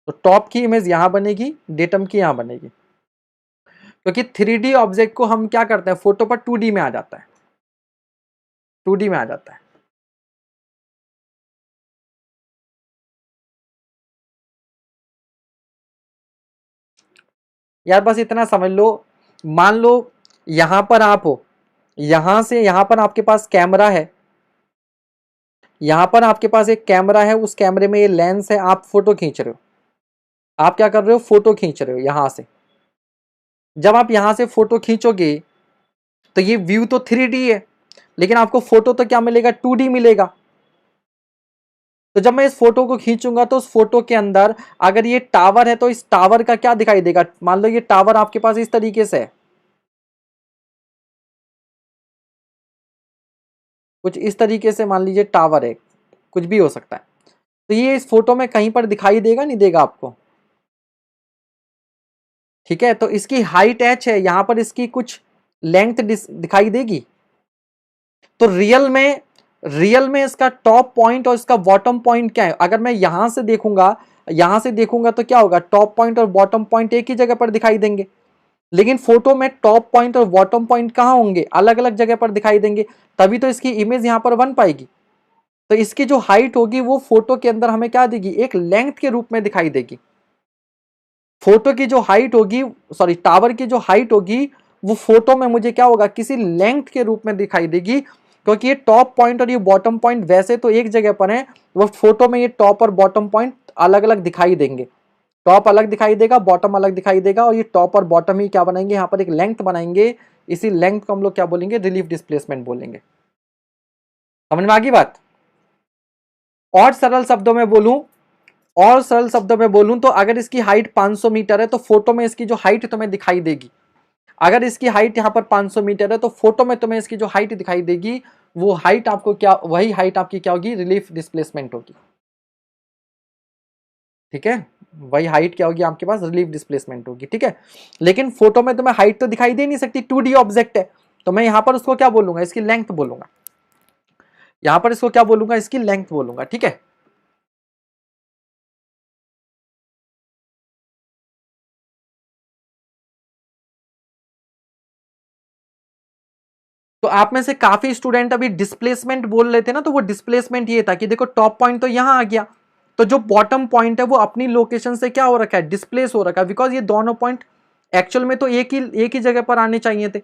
तो टॉप की इमेज यहां बनेगी, डेटम की यहां बनेगी, क्योंकि 3D ऑब्जेक्ट को हम क्या करते हैं, फोटो पर 2D में आ जाता है, 2D में आ जाता है। यार बस इतना समझ लो, मान लो यहां पर आप हो, यहां से यहां पर आपके पास कैमरा है, यहां पर आपके पास एक कैमरा है, उस कैमरे में ये लेंस है, आप फोटो खींच रहे हो। आप क्या कर रहे हो, फोटो खींच रहे हो यहां से। जब आप यहां से फोटो खींचोगे तो ये व्यू तो 3D है, लेकिन आपको फोटो तो क्या मिलेगा, 2D मिलेगा। तो जब मैं इस फोटो को खींचूंगा तो उस फोटो के अंदर अगर ये टावर है तो इस टावर का क्या दिखाई देगा, मान लो ये टावर आपके पास इस तरीके से है, कुछ इस तरीके से मान लीजिए टावर है, कुछ भी हो सकता है। तो ये इस फोटो में कहीं पर दिखाई देगा, नहीं देगा आपको? ठीक है, तो इसकी हाइट h है, यहां पर इसकी कुछ लेंथ दिखाई देगी। तो रियल में इसका टॉप पॉइंट और इसका बॉटम पॉइंट क्या है, अगर मैं यहां से देखूंगा तो क्या होगा, टॉप पॉइंट और बॉटम पॉइंट एक ही जगह पर दिखाई देंगे। लेकिन फोटो में टॉप पॉइंट और बॉटम पॉइंट कहाँ होंगे, अलग अलग जगह पर दिखाई देंगे, तभी तो इसकी इमेज यहाँ पर बन पाएगी। तो इसकी जो हाइट होगी वो फोटो के अंदर हमें क्या देगी, एक लेंथ के रूप में दिखाई देगी। फोटो की जो हाइट होगी, सॉरी टावर की जो हाइट होगी वो फोटो में मुझे क्या होगा, किसी लेंथ के रूप में दिखाई देगी, क्योंकि ये टॉप पॉइंट और ये बॉटम पॉइंट वैसे तो एक जगह पर है, वो फोटो में ये टॉप और बॉटम पॉइंट अलग अलग दिखाई देंगे। टॉप अलग दिखाई देगा, बॉटम अलग दिखाई देगा, और ये टॉप और बॉटम ही क्या बनाएंगे, यहाँ पर एक लेंथ बनाएंगे। इसी लेंथ को हम लोग क्या बोलेंगे, रिलीफ डिस्प्लेसमेंट बोलेंगे। समझ में आ गई बात। और सरल शब्दों में बोलूं, और सरल शब्दों में बोलूं तो अगर इसकी हाइट 500 मीटर है तो फोटो में इसकी जो हाइट तुम्हें दिखाई देगी, अगर इसकी हाइट यहाँ पर 500 मीटर है तो फोटो में तुम्हें इसकी जो हाइट दिखाई देगी वो हाइट आपको क्या, वही हाइट आपकी क्या होगी, रिलीफ डिस्प्लेसमेंट होगी। ठीक है, वही हाइट क्या होगी आपके पास, रिलीफ डिस्प्लेसमेंट होगी। ठीक है, लेकिन फोटो में तुम्हें हाइट तो दिखाई दे नहीं सकती, 2D ऑब्जेक्ट है, तो मैं यहां पर उसको क्या बोलूंगा, इसकी लेंथ बोलूंगा। यहां पर इसको क्या बोलूंगा, इसकी लेंथ बोलूंगा। ठीक है, तो आप में से काफी स्टूडेंट अभी डिस्प्लेसमेंट बोल रहे थे ना, तो वो डिस्प्लेसमेंट ये था कि देखो टॉप पॉइंट तो यहां आ गया, तो जो बॉटम पॉइंट है वो अपनी लोकेशन से क्या हो रखा है, डिस्प्लेस हो रखा है, बिकॉज ये दोनों पॉइंट एक्चुअल में तो एक ही जगह पर आने चाहिए थे,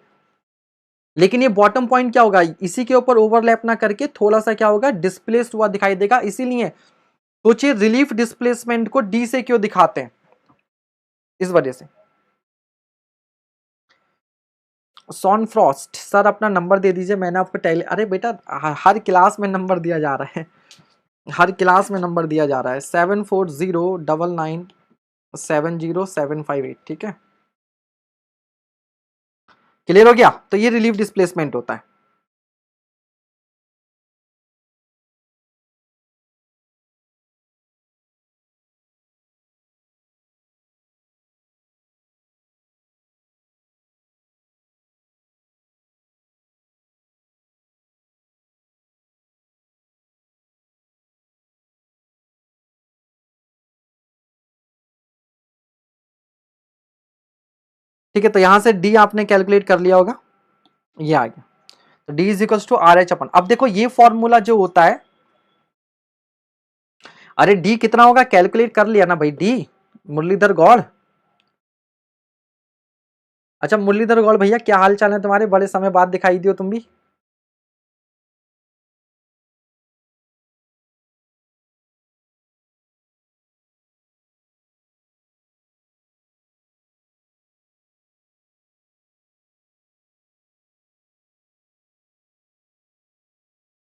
लेकिन ये बॉटम पॉइंट क्या होगा, इसी के ऊपर ओवरलैप ना करके थोड़ा सा क्या होगा, डिस्प्लेस्ड हुआ दिखाई देगा। इसीलिए सोचिए रिलीफ डिस्प्लेसमेंट को डी से क्यों दिखाते हैं, इस वजह से। सॉन फ्रॉस्ट सर अपना नंबर दे दीजिए, मैंने आपको अरे बेटा हर क्लास में नंबर दिया जा रहा है, हर क्लास में नंबर दिया जा रहा है, 7409970758। ठीक है, क्लियर हो गया। तो ये रिलीफ डिस्प्लेसमेंट होता है। ठीक है, तो यहां से डी आपने कैलकुलेट कर लिया होगा, ये आ गया। तो D is equals to R H अपन, अब देखो ये फॉर्मूला जो होता है, अरे डी कितना होगा कैलकुलेट कर लिया ना भाई, डी मुरलीधर गौड़। अच्छा मुरलीधर गौड़ भैया क्या हाल चाल है तुम्हारे, बड़े समय बाद दिखाई दियो तुम भी।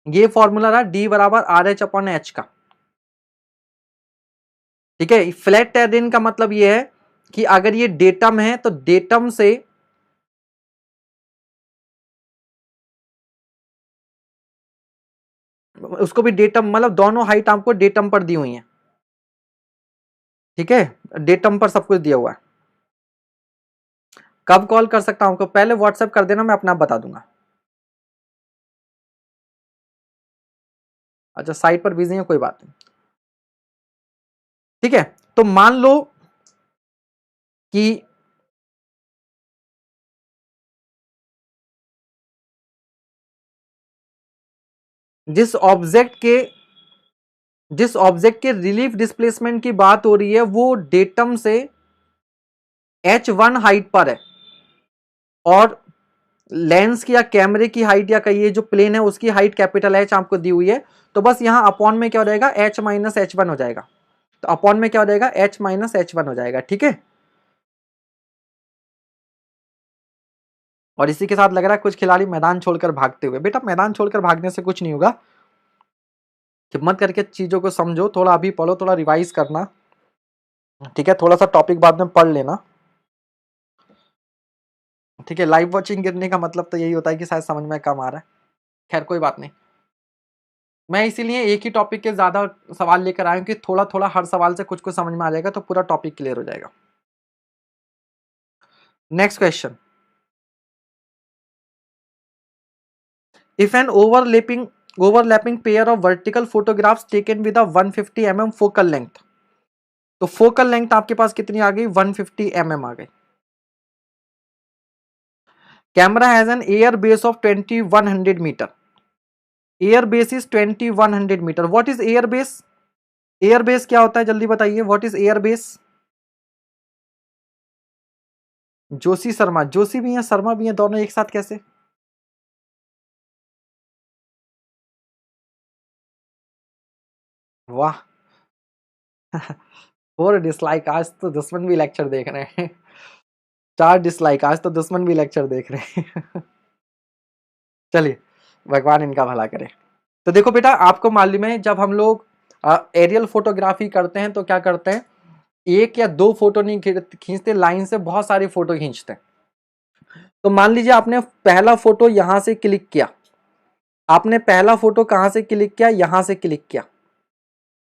ये फॉर्मूला रहा डी बराबर आर एच अपॉन एच का। ठीक है, फ्लैट टेरेन का मतलब ये है कि अगर ये डेटम है तो डेटम से उसको भी डेटम, मतलब दोनों हाइट आपको डेटम पर दी हुई है। ठीक है, डेटम पर सब कुछ दिया हुआ है। कब कॉल कर सकता हूं आपको, पहले व्हाट्सएप कर देना, मैं अपना बता दूंगा। अच्छा साइट पर बिजी है, कोई बात नहीं। ठीक है, तो मान लो कि जिस जिस ऑब्जेक्ट के रिलीफ डिस्प्लेसमेंट की बात हो रही है वो डेटम से h1 हाइट पर है, और लेंस की या कैमरे की हाइट या कहिए जो प्लेन है उसकी हाइट कैपिटल एच आपको दी हुई है, तो बस यहां अपॉन में क्या हो जाएगा, h माइनस एच वन हो जाएगा। तो अपॉन में क्या हो जाएगा, h माइनस एच वन हो जाएगा। ठीक है, और इसी के साथ लग रहा है कुछ खिलाड़ी मैदान छोड़कर भागते हुए, बेटा मैदान छोड़कर भागने से कुछ नहीं होगा, हिम्मत करके चीजों को समझो, थोड़ा अभी पढ़ो, थोड़ा रिवाइज करना। ठीक है, थोड़ा सा टॉपिक बाद में पढ़ लेना। ठीक है, लाइव वॉचिंग गिरने का मतलब तो यही होता है कि शायद समझ में कम आ रहा है, खैर कोई बात नहीं। मैं इसीलिए एक ही टॉपिक के ज्यादा सवाल लेकर आया हूं कि थोड़ा थोड़ा हर सवाल से कुछ कुछ समझ में आ जाएगा तो पूरा टॉपिक क्लियर हो जाएगा। Next question, if an overlapping pair of vertical photographs taken with a 150 mm focal length, तो फोकल लेंथ आपके पास कितनी आ गई, 150 mm आ गई। Camera has an air base of 2100 metre. Air base is 2100 metre. What is air base? Air base क्या होता है जल्दी बताइए. What is air base? Joshi Sharma, Joshi भी है शर्मा भी है, दोनों एक साथ कैसे? वाह. 4 डिसलाइक, आज तो दुश्मन भी लेक्चर देख रहे हैं. 4 डिसलाइक, आज तो दुश्मन भी लेक्चर देख रहे हैं. चलिए, भगवान इनका भला करे. तो देखो बेटा, आपको मालूम है जब हम लोग एरियल फोटोग्राफी करते हैं तो क्या करते हैं, एक या दो फोटो नहीं खींचते, लाइन से बहुत सारी फोटो खींचते हैं. तो मान लीजिए आपने पहला फोटो यहां से क्लिक किया, आपने पहला फोटो कहां से क्लिक किया, यहां से क्लिक किया.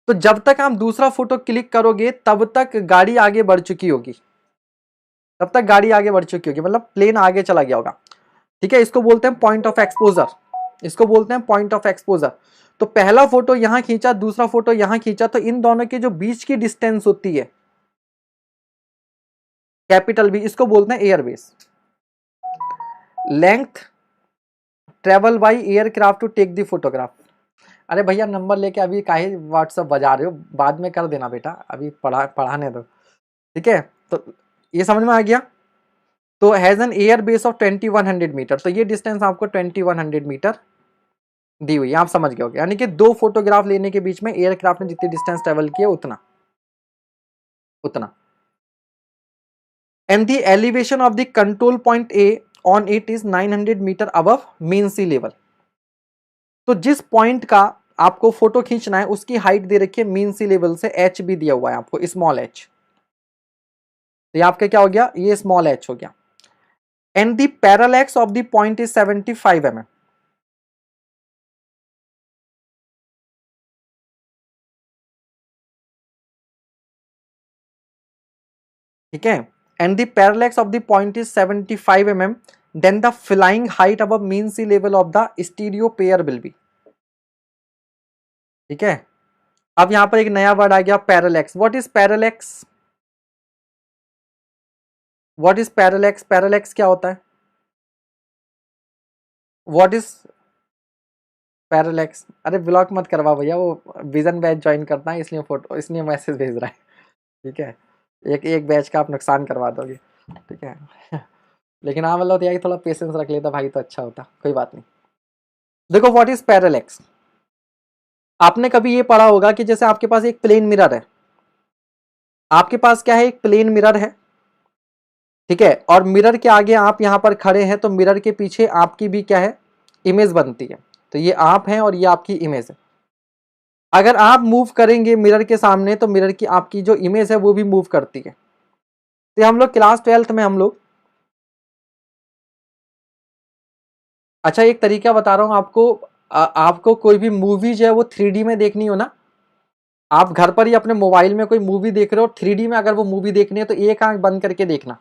तो जब तक आप दूसरा फोटो क्लिक करोगे तब तक गाड़ी आगे बढ़ चुकी होगी, तब तक गाड़ी आगे बढ़ चुकी होगी, मतलब प्लेन आगे चला गया होगा. ठीक है, इसको बोलते हैं पॉइंट ऑफ एक्सपोजर, इसको बोलते हैं पॉइंट ऑफ एक्सपोजर. तो पहला फोटो यहां खींचा, दूसरा फोटो यहां खींचा, तो इन दोनों के जो बीच की डिस्टेंस होती है कैपिटल बी, इसको बोलते हैं air base. Length travel by aircraft to take the photograph. अरे भैया नंबर लेके अभी काहे व्हाट्सअप बजा रहे हो, बाद में कर देना बेटा, अभी पढ़ाने दो. ठीक है, तो ये समझ में आ गया. तो has an air base of 2100 metre, तो ये डिस्टेंस आपको 2100 मीटर दी हुई, आप समझ गए होगे. यानी कि दो फोटोग्राफ लेने के बीच में एयरक्राफ्ट ने जितनी डिस्टेंस ट्रेवल किया उतना उतना. And the elevation of the control point A on it is 900 metre above mean sea level. तो जिस पॉइंट का आपको फोटो खींचना है उसकी हाइट दे रखी है मीन सी लेवल से, एच भी दिया हुआ है आपको, स्मॉल एच. तो ये आपका क्या हो गया, ये स्मॉल एच हो गया. And the parallax of the point is 75 mm. ठीक है, and the parallax of the point is 75 mm, then the flying height above mean sea level of the stereo pair will be. ठीक है, अब यहां पर एक नया वर्ड आ गया parallax. What is parallax? What is parallax? Parallax क्या होता है? What is parallax? अरे ब्लॉक मत करवा भैया, वो विजन बैच ज्वाइन करता है इसलिए फोटो, इसलिए मैसेज भेज रहा है. ठीक है, एक एक बैच का आप नुकसान करवा दोगे. ठीक है. लेकिन हाँ मतलब यार थोड़ा पेशेंस रख लेता भाई तो अच्छा होता, कोई बात नहीं. देखो व्हाट इज पैरेलैक्स, आपने कभी ये पढ़ा होगा कि जैसे आपके पास एक प्लेन मिरर है, आपके पास क्या है, एक प्लेन मिरर है. ठीक है, और मिरर के आगे आप यहां पर खड़े हैं, तो मिरर के पीछे आपकी भी क्या है, इमेज बनती है. तो ये आप हैं और ये आपकी इमेज है. अगर आप मूव करेंगे मिरर के सामने तो मिरर की आपकी जो इमेज है वो भी मूव करती है. तो हम लोग क्लास 12th में हम लोग, अच्छा एक तरीका बता रहा हूं आपको, आपको कोई भी मूवीज है वो 3D में देखनी हो ना, आप घर पर ही अपने मोबाइल में कोई मूवी देख रहे हो, 3D में अगर वो मूवी देखनी है तो एक आंख बंद करके देखना,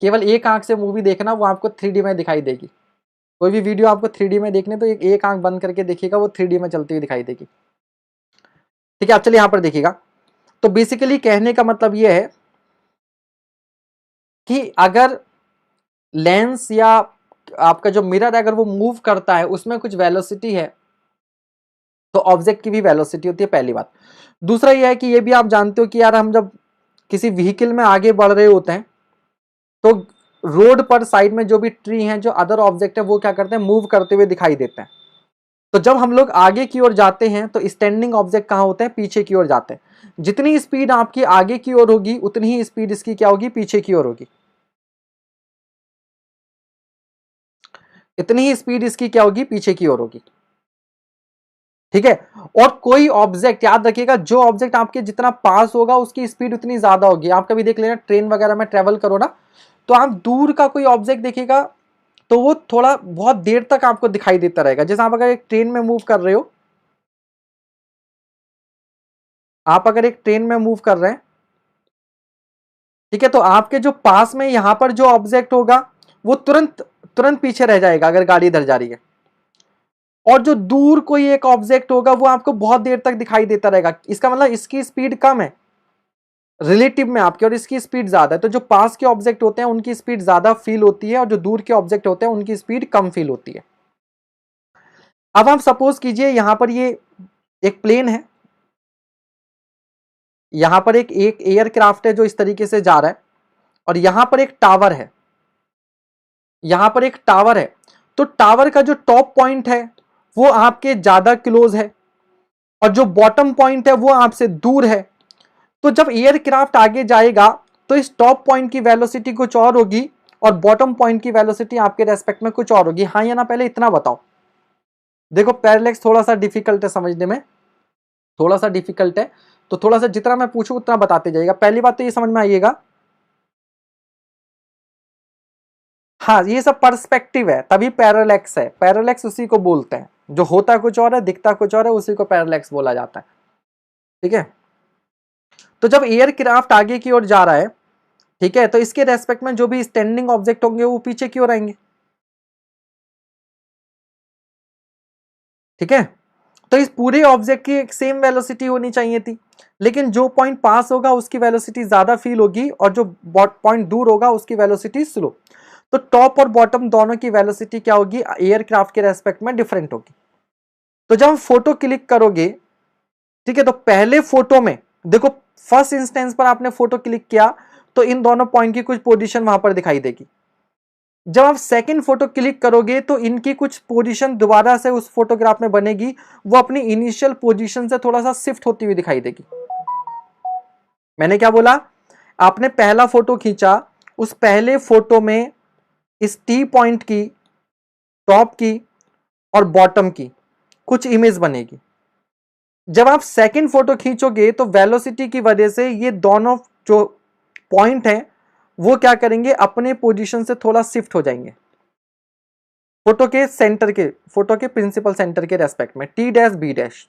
केवल एक आंख से मूवी देखना, वो आपको 3D में दिखाई देगी. कोई भी वीडियो आपको 3D में देखने तो एक आंख बंद करके देखिएगा, वो 3D में चलती हुई दिखाई देगी. ठीक है, आप चलिए यहां पर देखिएगा. तो बेसिकली कहने का मतलब ये है कि अगर लेंस या आपका जो मिरर है अगर वो मूव करता है, उसमें कुछ वेलोसिटी है, तो ऑब्जेक्ट की भी वेलोसिटी होती है, पहली बात. दूसरा ये है कि ये भी आप जानते हो कि यार हम जब किसी व्हीकल में आगे बढ़ रहे होते हैं तो रोड पर साइड में जो भी ट्री हैं, जो अदर ऑब्जेक्ट है, वो क्या करते हैं, मूव करते हुए दिखाई देते हैं. तो जब हम लोग आगे की ओर जाते हैं तो स्टैंडिंग ऑब्जेक्ट कहाँ होते हैं, पीछे की ओर जाते हैं. जितनी स्पीड आपकी आगे की ओर होगी उतनी ही स्पीड इसकी क्या होगी, पीछे की ओर होगी. इतनी ही स्पीड इसकी क्या होगी, पीछे की ओर होगी. ठीक है, और कोई ऑब्जेक्ट याद रखिएगा, जो ऑब्जेक्ट आपके जितना पास होगा उसकी स्पीड उतनी ज्यादा होगी. आप कभी देख लेना ट्रेन वगैरह में ट्रेवल करो ना, तो आप दूर का कोई ऑब्जेक्ट देखिएगा तो वो थोड़ा बहुत देर तक आपको दिखाई देता रहेगा. जैसे आप अगर एक ट्रेन में मूव कर रहे हो, आप अगर एक ट्रेन में मूव कर रहे हैं, ठीक है, तो आपके जो पास में यहां पर जो ऑब्जेक्ट होगा वो तुरंत तुरंत पीछे रह जाएगा अगर गाड़ी इधर जा रही है, और जो दूर कोई एक ऑब्जेक्ट होगा वो आपको बहुत देर तक दिखाई देता रहेगा. इसका मतलब इसकी स्पीड कम है, रिलेटिव में आपके, और इसकी स्पीड ज्यादा है, तो जो पास के ऑब्जेक्ट होते हैं उनकी स्पीड ज्यादा फील होती है और जो दूर के ऑब्जेक्ट होते हैं उनकी स्पीड कम फील होती है। अब आप सपोज कीजिए यहां पर ये एक प्लेन है, यहां पर एक एयरक्राफ्ट है जो इस तरीके से जा रहा है, और यहां पर एक टावर है, यहां पर एक टावर है। तो टावर का जो टॉप पॉइंट है वो आपके ज्यादा क्लोज है और जो बॉटम पॉइंट है वो आपसे दूर है। तो जब एयरक्राफ्ट आगे जाएगा तो इस टॉप पॉइंट की वेलोसिटी कुछ और होगी और बॉटम पॉइंट की वेलोसिटी आपके रेस्पेक्ट में कुछ और होगी। हाँ या ना, पहले इतना बताओ। देखो पैरेलैक्स थोड़ा सा डिफिकल्ट है समझने में, थोड़ा सा डिफिकल्ट है, तो थोड़ा सा जितना मैं पूछूं उतना बताते जाइएगा। पहली बात तो ये समझ में आइएगा, हाँ ये सब पर्सपेक्टिव है, तभी पैरेलैक्स है। पैरेलैक्स उसी को बोलते हैं, जो होता कुछ और है दिखता कुछ और है, उसी को पैरेलैक्स बोला जाता है। ठीक है, तो जब एयरक्राफ्ट आगे की ओर जा रहा है, ठीक है, तो इसके रेस्पेक्ट में जो भी स्टैंडिंग ऑब्जेक्ट होंगे वो पीछे की ओर आएंगे। ठीक है, तो इस पूरे ऑब्जेक्ट की एक सेम वेलोसिटी होनी चाहिए थी, लेकिन जो पॉइंट पास होगा उसकी वेलोसिटी ज्यादा फील होगी और जो पॉइंट दूर होगा उसकी वेलोसिटी स्लो। तो टॉप और बॉटम दोनों की वेलोसिटी क्या होगी, एयरक्राफ्ट के रेस्पेक्ट में डिफरेंट होगी। तो जब हम फोटो क्लिक करोगे, ठीक है, तो पहले फोटो में देखो, फर्स्ट इंस्टेंस पर आपने फोटो क्लिक किया तो इन दोनों पॉइंट की कुछ पोजीशन वहां पर दिखाई देगी। जब आप सेकंड फोटो क्लिक करोगे तो इनकी कुछ पोजीशन दोबारा से उस फोटोग्राफ में बनेगी, वो अपनी इनिशियल पोजीशन से थोड़ा सा शिफ्ट होती हुई दिखाई देगी। मैंने क्या बोला, आपने पहला फोटो खींचा, उस पहले फोटो में इस टी पॉइंट की, टॉप की और बॉटम की कुछ इमेज बनेगी। जब आप सेकंड फोटो खींचोगे तो वेलोसिटी की वजह से ये दोनों जो पॉइंट हैं वो क्या करेंगे, अपने पोजीशन से थोड़ा शिफ्ट हो जाएंगे फोटो के सेंटर के, फोटो के प्रिंसिपल सेंटर के रेस्पेक्ट में, टी डैश बी डैश।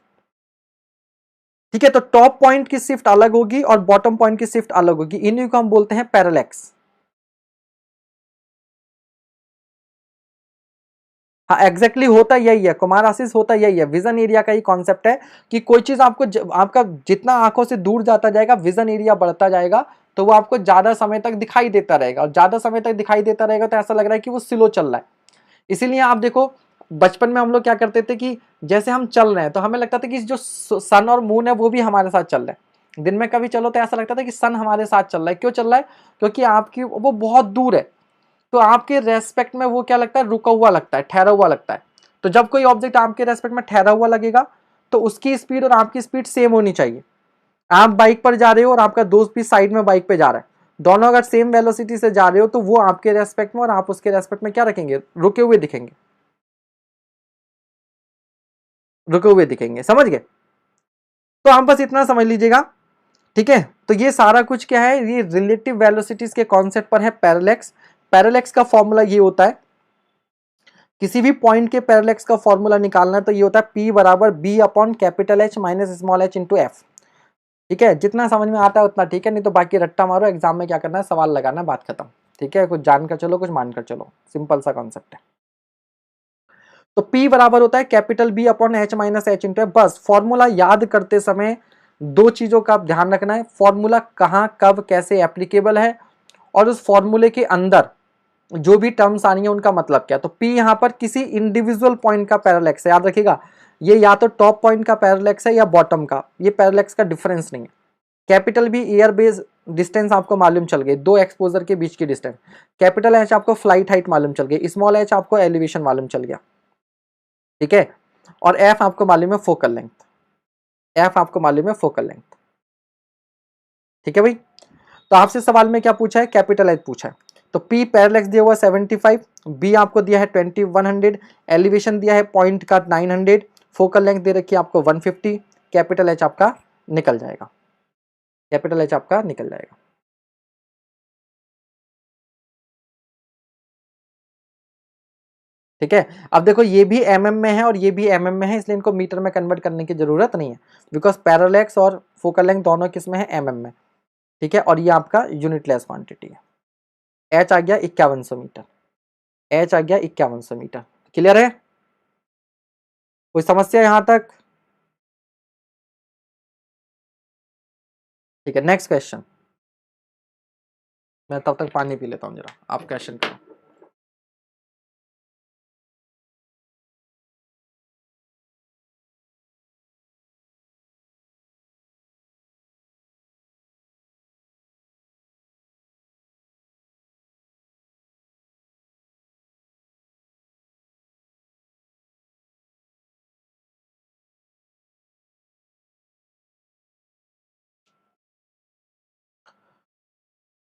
ठीक है, तो टॉप पॉइंट की शिफ्ट अलग होगी और बॉटम पॉइंट की शिफ्ट अलग होगी, इन्हीं को हम बोलते हैं पैरेलैक्स। हाँ एग्जैक्टली होता यही है कुमार आशीष, होता यही है, विजन एरिया का ही कॉन्सेप्ट है कि कोई चीज आपको आपका जितना आंखों से दूर जाता जाएगा विजन एरिया बढ़ता जाएगा, तो वो आपको ज्यादा समय तक दिखाई देता रहेगा, और ज्यादा समय तक दिखाई देता रहेगा तो ऐसा लग रहा है कि वो स्लो चल रहा है। इसीलिए आप देखो बचपन में हम लोग क्या करते थे कि जैसे हम चल रहे हैं तो हमें लगता था कि जो सन और मून है वो भी हमारे साथ चल रहा है। दिन में कभी चलो तो ऐसा लगता था कि सन हमारे साथ चल रहा है। क्यों चल रहा है, क्योंकि आपकी वो बहुत दूर है, तो आपके रेस्पेक्ट में वो क्या लगता है, रुका हुआ लगता है, ठहरा हुआ लगता है। तो जब कोई ऑब्जेक्ट आपके रेस्पेक्ट में ठहरा हुआ लगेगा तो उसकी स्पीड और आपकी स्पीड सेम होनी चाहिए। आप बाइक पर जा रहे हो और आपका दोस्त भी साइड में बाइक पे जा रहा है, दोनों अगर सेम वेलोसिटी से जा रहे हो तो वो आपके रेस्पेक्ट में और आप उसके रेस्पेक्ट में क्या रखेंगे, रुके हुए दिखेंगे, रुके हुए दिखेंगे। समझ गए, तो आप बस इतना समझ लीजिएगा। ठीक है, तो ये सारा कुछ क्या है, ये रिलेटिव वेलोसिटीज के कॉन्सेप्ट पर है पैरेलैक्स। पैरेलैक्स का फॉर्मूला ये होता है, किसी भी पॉइंट के पैरेलैक्स का फॉर्मूला निकालना है तो ये होता है P बराबर B upon capital H minus small h into F. ठीक है, जितना समझ में आता है उतना ठीक है, नहीं तो बाकी रट्टा मारो, एग्जाम में क्या करना है, सवाल लगाना है, बात खत्म। ठीक है, कुछ जान कर चलो कुछ मान कर चलो, सिंपल सा कॉन्सेप्ट है। तो P बराबर होता है capital B upon H minus H into F. बस फॉर्मूला याद करते समय दो चीजों का ध्यान रखना है, फॉर्मूला कहाँ कब कैसे एप्लीकेबल है और उस फॉर्मूले के अंदर जो भी टर्म्स आनी है उनका मतलब क्या। तो P यहां पर किसी इंडिविजुअल पॉइंट का पैरेलैक्स है, याद रखिएगा, ये या तो टॉप पॉइंट का पैरेलैक्स है या बॉटम का, ये पैरेलैक्स का डिफरेंस नहीं है। Capital B air base distance आपको मालूम चल गई, दो एक्सपोजर के बीच की डिस्टेंस। कैपिटल एच आपको फ्लाइट हाइट मालूम चल गई, स्मॉल एच आपको एलिवेशन मालूम चल गया। ठीक है, और एफ आपको मालूम है फोकल लेंथ, एफ आपको मालूम है फोकल लेंथ। ठीक है भाई, तो आपसे सवाल में क्या पूछा है, कैपिटल एच पूछा है। तो P पैरेलैक्स दिया हुआ 75, B आपको दिया है 2100, एलिवेशन दिया है पॉइंट का 900, फोकल लेंथ दे रखी है आपको 150, कैपिटल एच आपका निकल जाएगा, कैपिटल एच आपका निकल जाएगा। ठीक है, अब देखो ये भी mm में है और ये भी mm में है, इसलिए इनको मीटर में कन्वर्ट करने की जरूरत नहीं है, बिकॉज पैरेलैक्स और फोकल लेंथ दोनों किस में है, mm में। ठीक है, और ये आपका यूनिटलेस क्वांटिटी है। h आ गया 5100 मीटर, h आ गया 5100 मीटर। क्लियर है, कोई समस्या यहां तक। ठीक है, नेक्स्ट क्वेश्चन। मैं तब तक पानी पी लेता हूँ जरा, आप क्वेश्चन करो।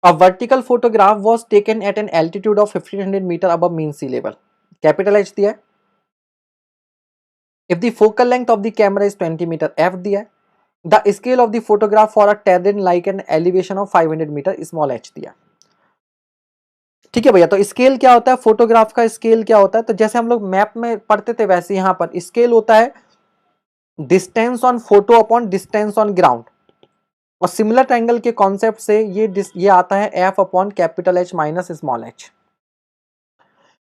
A vertical photograph was taken at an altitude of 1500 meter above mean sea level. Capital H दिया है. If the focal length of the camera is 20 meter, F दिया है. The scale of the photograph for a terrain like an elevation of 500 meter, small h दिया. ठीक है भैया, तो scale क्या होता है, फोटोग्राफ का स्केल क्या होता है, तो जैसे हम लोग मैप में पढ़ते थे वैसे यहां पर स्केल होता है distance on photo upon distance on ground, और सिमिलर ट्रायंगल के कॉन्सेप्ट से ये आता है F upon capital H minus small H.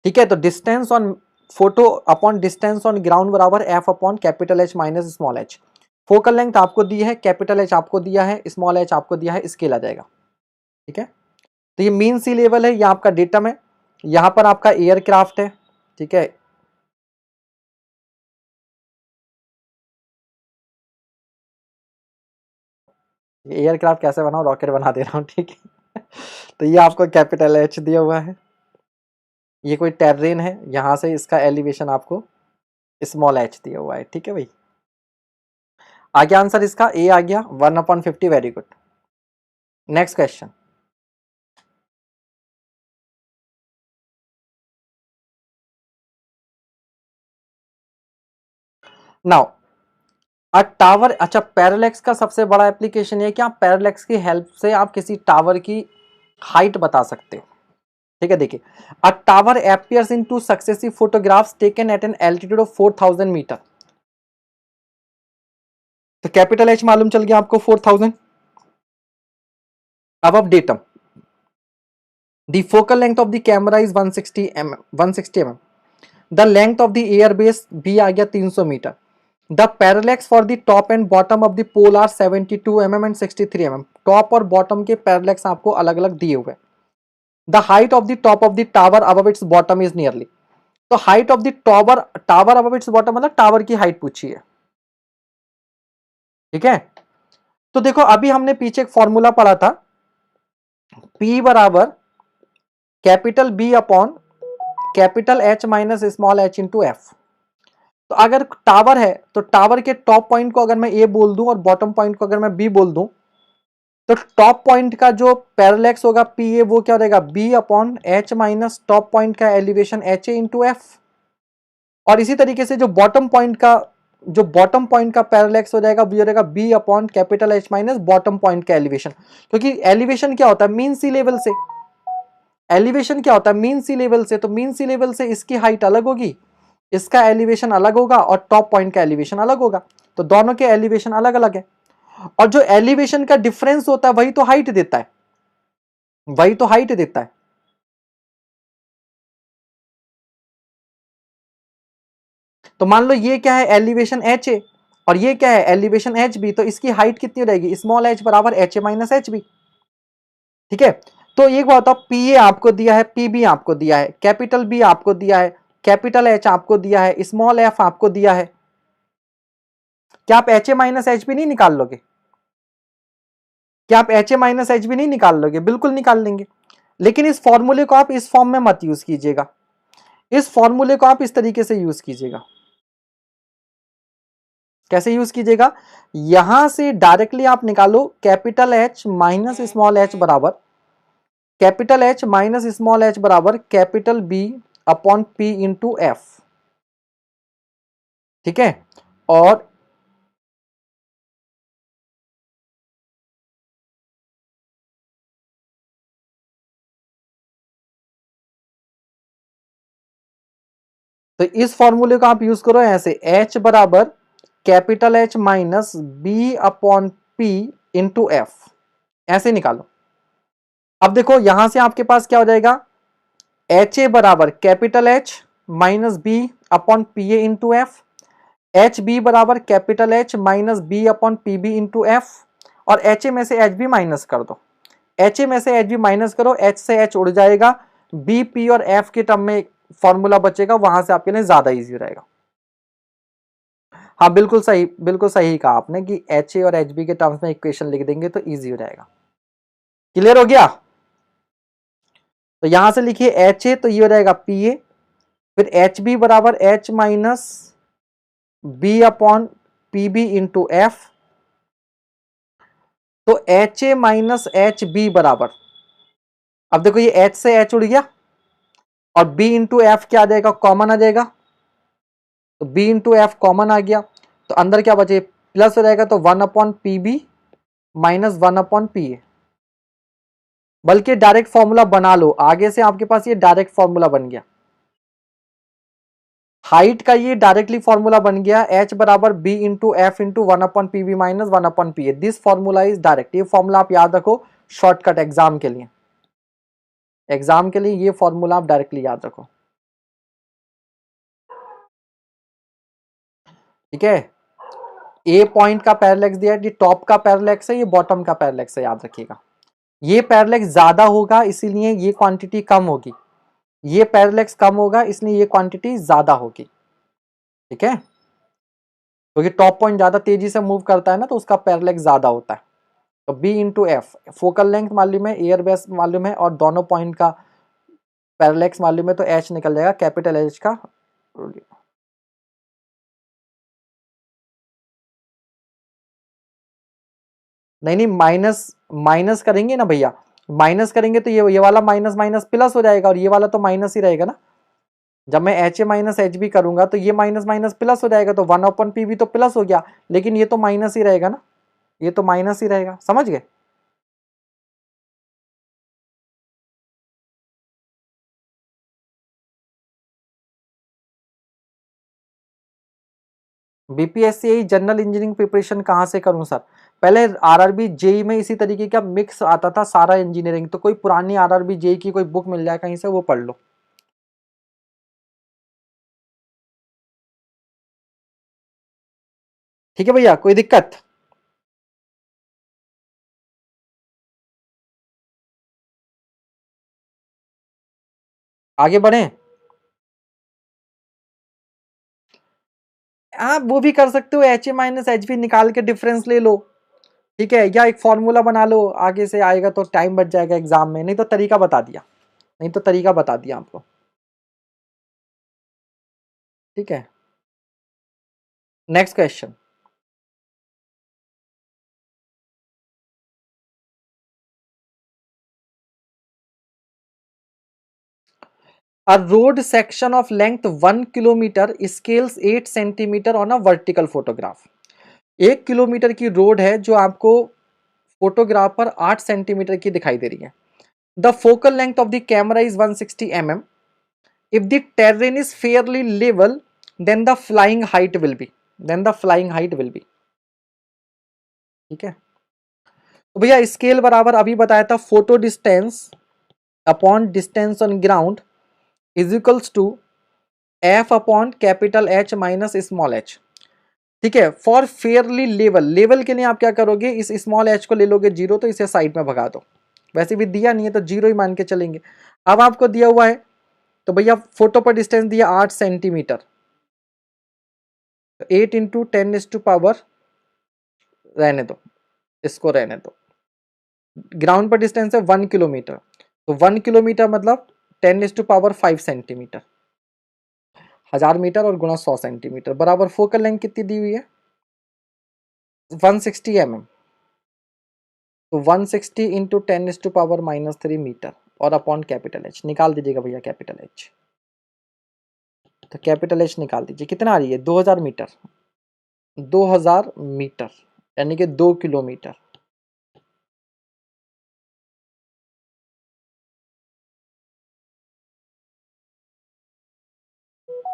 ठीक है, तो distance on photo upon distance on ground बराबर F upon capital H minus small H. Focal length आपको दी है, कैपिटल एच आपको दिया है, स्मॉल एच आपको दिया है, स्केल आ जाएगा. ठीक है, तो ये मीन सी लेवल है, ये आपका डेटम है, यहां पर आपका एयरक्राफ्ट है. ठीक है, एयरक्राफ्ट कैसे बनाओ, रॉकेट बना दे रहा हूं. ठीक है, तो ये आपको कैपिटल एच दिया हुआ है, ये कोई टेरेन है, यहां से इसका एलिवेशन आपको स्मॉल एच दिया हुआ है. ठीक है भाई, आ गया आंसर इसका, ए आ गया 1/50. Very good. Next question. Now अ टावर, अच्छा पैरालेक्स का सबसे बड़ा एप्लीकेशन है कि आप पैरालेक्स की हेल्प से आप किसी टावर की हाइट बता सकते हो. ठीक है, देखिए, a tower appears in 2 successive photographs taken at an altitude of 4000 metre. तो कैपिटल एच मालूम चल गया आपको 4000 above datum. The focal length of the camera is 160 mm. The length of the airbase B आ गया 300 metre. The parallax for the top and bottom of the pole are 72 mm and 63 mm. Top और bottom के parallax आपको अलग अलग दिए हुए. The height of the top of the tower above its bottom is nearly. तो height of the tower above its bottom मतलब tower की हाइट पूछी है. ठीक है, तो देखो अभी हमने पीछे एक फॉर्मूला पढ़ा था, P बराबर capital B upon capital H minus small h into F. तो अगर टावर है तो टावर के टॉप पॉइंट को अगर मैं A बोल दूं और बॉटम पॉइंट को अगर मैं B बोल दूं, तो टॉप पॉइंट का जो पैरालेक्स होगा PA वो क्या रहेगा, B upon H minus top point का एलिवेशन HA इंटू एफ. और इसी तरीके से जो बॉटम पॉइंट का पैरालेक्स हो जाएगा वो रहेगा B upon capital H minus bottom point का एलिवेशन. क्योंकि एलिवेशन क्या होता है, मीन सी लेवल से. एलिवेशन क्या होता है, मीन सी लेवल से. तो मीन सी लेवल से इसकी हाइट अलग होगी, इसका एलिवेशन अलग होगा और टॉप पॉइंट का एलिवेशन अलग होगा. तो दोनों के एलिवेशन अलग अलग है, और जो एलिवेशन का डिफरेंस होता है वही तो हाइट देता है, वही तो हाइट देता है. तो मान लो ये क्या है, एलिवेशन एच ए, और ये क्या है, एलिवेशन एच बी. तो इसकी हाइट कितनी रहेगी, स्मॉल एच बराबर H A minus H B. ठीक है, तो एक बात, पी ए आपको दिया है, पी बी आपको दिया है, कैपिटल बी आपको दिया है, कैपिटल एच आपको दिया है, स्मॉल एफ आपको दिया है. क्या आप H A minus H B नहीं निकाल लोगे, क्या आप H A minus H B नहीं निकाल लोगे, बिल्कुल निकाल लेंगे. लेकिन इस फॉर्मूले को आप इस फॉर्म में मत यूज कीजिएगा, इस फॉर्मूले को आप इस तरीके से यूज कीजिएगा. कैसे यूज कीजिएगा, यहां से डायरेक्टली आप निकालो capital H minus small H बराबर capital H minus small H बराबर capital B upon P into F. ठीक है, और तो इस फॉर्मूले को आप यूज करो ऐसे, एच बराबर capital H minus B upon P into F, ऐसे निकालो. अब देखो यहां से आपके पास क्या हो जाएगा, एच ए बराबर capital H minus B upon P A into F, H B बराबर capital H minus B upon P B into F, और एच ए में से एच बी माइनस कर दो. एच ए में से एच बी माइनस करो, एच से एच उड़ जाएगा, बी पी और एफ के टर्म में फॉर्मूला बचेगा, वहां से आपके लिए ज्यादा इजी रहेगा। हाँ बिल्कुल सही कहा आपने कि एच ए और एच बी के टर्म्स में इक्वेशन लिख देंगे तो इजी हो जाएगा। क्लियर हो गया? तो यहां से लिखिए एच ए, तो ये हो जाएगा पी ए, फिर एच बी बराबर H minus B upon P B into F, तो H A minus H B बराबर, अब देखो ये एच से एच उड़ गया और बी इंटू एफ क्या आ जाएगा, कॉमन आ जाएगा, तो बी इंटू एफ कॉमन आ गया, तो अंदर क्या बचे, प्लस हो जाएगा, तो 1/पी बी माइनस 1/पी ए। बल्कि डायरेक्ट फॉर्मूला बना लो, आगे से आपके पास ये डायरेक्ट फॉर्मूला बन गया, हाइट का ये डायरेक्टली फॉर्मूला बन गया, एच बराबर बी इंटू एफ इंटू 1/पी बी माइनस 1/पी A. This formula is direct, ये फॉर्मूला आप याद रखो शॉर्टकट एग्जाम के लिए, एग्जाम के लिए ये फॉर्मूला आप डायरेक्टली याद रखो, ठीक है। ए पॉइंट का पैरेलैक्स दिया है, ये टॉप का पैरेलैक्स है, ये बॉटम का पैरेलैक्स है, याद रखिएगा। ये पैरेलैक्स ज्यादा होगा इसीलिए ये क्वांटिटी कम होगी, ये पैरेलैक्स कम होगा इसलिए ये क्वांटिटी ज्यादा होगी, ठीक है। क्योंकि टॉप पॉइंट ज्यादा तेजी से मूव करता है ना, तो उसका पैरेलैक्स ज्यादा होता है। तो B into F, focal length मालूम है, एयर बेस मालूम है, और दोनों पॉइंट का पैरेलैक्स मालूम है, तो एच निकल जाएगा कैपिटल एच का। नहीं नहीं, माइनस माइनस करेंगे ना भैया, माइनस करेंगे तो ये वाला माइनस माइनस प्लस हो जाएगा, और ये वाला तो माइनस ही रहेगा ना। जब मैं H A minus H B करूंगा तो ये माइनस माइनस प्लस हो जाएगा, तो 1/पी भी तो प्लस हो गया, लेकिन ये तो माइनस ही रहेगा ना, ये तो माइनस ही रहेगा, समझ गए। बीपीएससी जनरल इंजीनियरिंग प्रिपरेशन कहाँ से करूं सर? पहले आरआरबी जेई में इसी तरीके का मिक्स आता था सारा इंजीनियरिंग, तो कोई पुरानी आरआरबी जेई की कोई बुक मिल जाए कहीं से, वो पढ़ लो। ठीक है भैया, कोई दिक्कत? आगे बढ़े? आप वो भी कर सकते हो, H A minus H B निकाल के डिफरेंस ले लो, ठीक है, या एक फॉर्मूला बना लो, आगे से आएगा तो टाइम बच जाएगा एग्जाम में, नहीं तो तरीका बता दिया, नहीं तो तरीका बता दिया आपको, ठीक है। Next question, A road section of length 1 kilometer scales 8 centimetre on a vertical photograph। 1 kilometre की रोड है जो आपको फोटोग्राफ पर 8 सेंटीमीटर की दिखाई दे रही है। The focal length of the camera is 160 mm। If the terrain is fairly level then the flying height will be, ठीक है। तो भैया स्केल बराबर अभी बताया था photo distance upon distance on ground is equals to F upon capital H minus small H, ठीक है। फॉर फेयरली लेवल, लेवल के लिए आप क्या करोगे, इस स्मॉल एच को ले लोगे जीरो, तो इसे साइड में भगा दो, वैसे भी दिया नहीं है तो जीरो ही मान के चलेंगे। अब आपको दिया हुआ है तो भैया फोटो पर डिस्टेंस दिया 8 सेंटीमीटर, तो 8 × 10⁻⁴ रहने दो, इसको रहने दो। ग्राउंड पर डिस्टेंस है 1 किलोमीटर, तो 1 किलोमीटर मतलब 10⁻⁵ सेंटीमीटर, 1000 मीटर और गुणा 100 सेंटीमीटर बराबर फोकल लेंथ कितनी दी हुई है, 160 mm। तो 160 इंटू 10⁻⁻³ मीटर और अपॉन कैपिटल एच निकाल दीजिएगा भैया, कैपिटल एच, तो कैपिटल एच निकाल दीजिए, कितना आ रही है 2000 मीटर, 2000 मीटर यानी कि 2 किलोमीटर।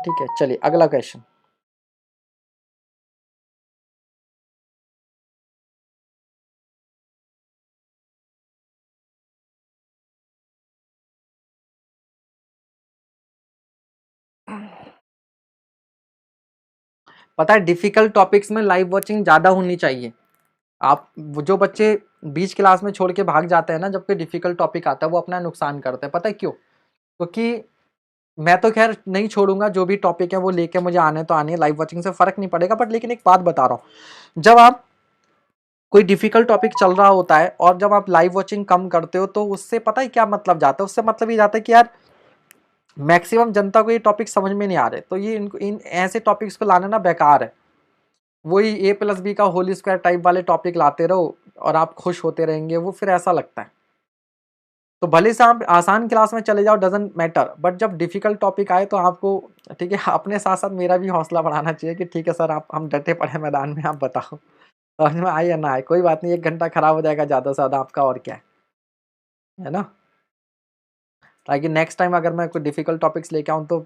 ठीक है, चलिए अगला क्वेश्चन। पता है डिफिकल्ट टॉपिक्स में लाइव वॉचिंग ज्यादा होनी चाहिए, आप जो बच्चे बीच क्लास में छोड़ के भाग जाते हैं ना जब कोई डिफिकल्ट टॉपिक आता है, वो अपना नुकसान करते हैं। पता है क्यों? क्योंकि मैं तो खैर नहीं छोड़ूंगा, जो भी टॉपिक है वो लेके मुझे आने तो आने, लाइव वॉचिंग से फर्क नहीं पड़ेगा। बट लेकिन एक बात बता रहा हूँ, जब आप कोई डिफिकल्ट टॉपिक चल रहा होता है और जब आप लाइव वॉचिंग कम करते हो, तो उससे पता है क्या मतलब जाता है? उससे मतलब ये जाता है कि यार मैक्सिमम जनता को ये टॉपिक समझ में नहीं आ रहे, तो ये इन ऐसे टॉपिक्स को लाना ना बेकार है। वही ए प्लस बी का होल स्क्वायर टाइप वाले टॉपिक लाते रहो और आप खुश होते रहेंगे, वो फिर ऐसा लगता है। तो भले से आप आसान क्लास में चले जाओ, डजेंट मैटर, बट जब डिफिकल्ट टॉपिक आए तो आपको, ठीक है, अपने साथ साथ मेरा भी हौसला बढ़ाना चाहिए कि ठीक है सर, आप हम डटे पड़े मैदान में, आप बताओ समझ में आए या ना आए, कोई बात नहीं, 1 घंटा खराब हो जाएगा ज़्यादा से ज़्यादा आपका, और क्या है ना। ताकि नेक्स्ट टाइम अगर मैं कोई डिफिकल्ट टॉपिक्स लेके आऊँ तो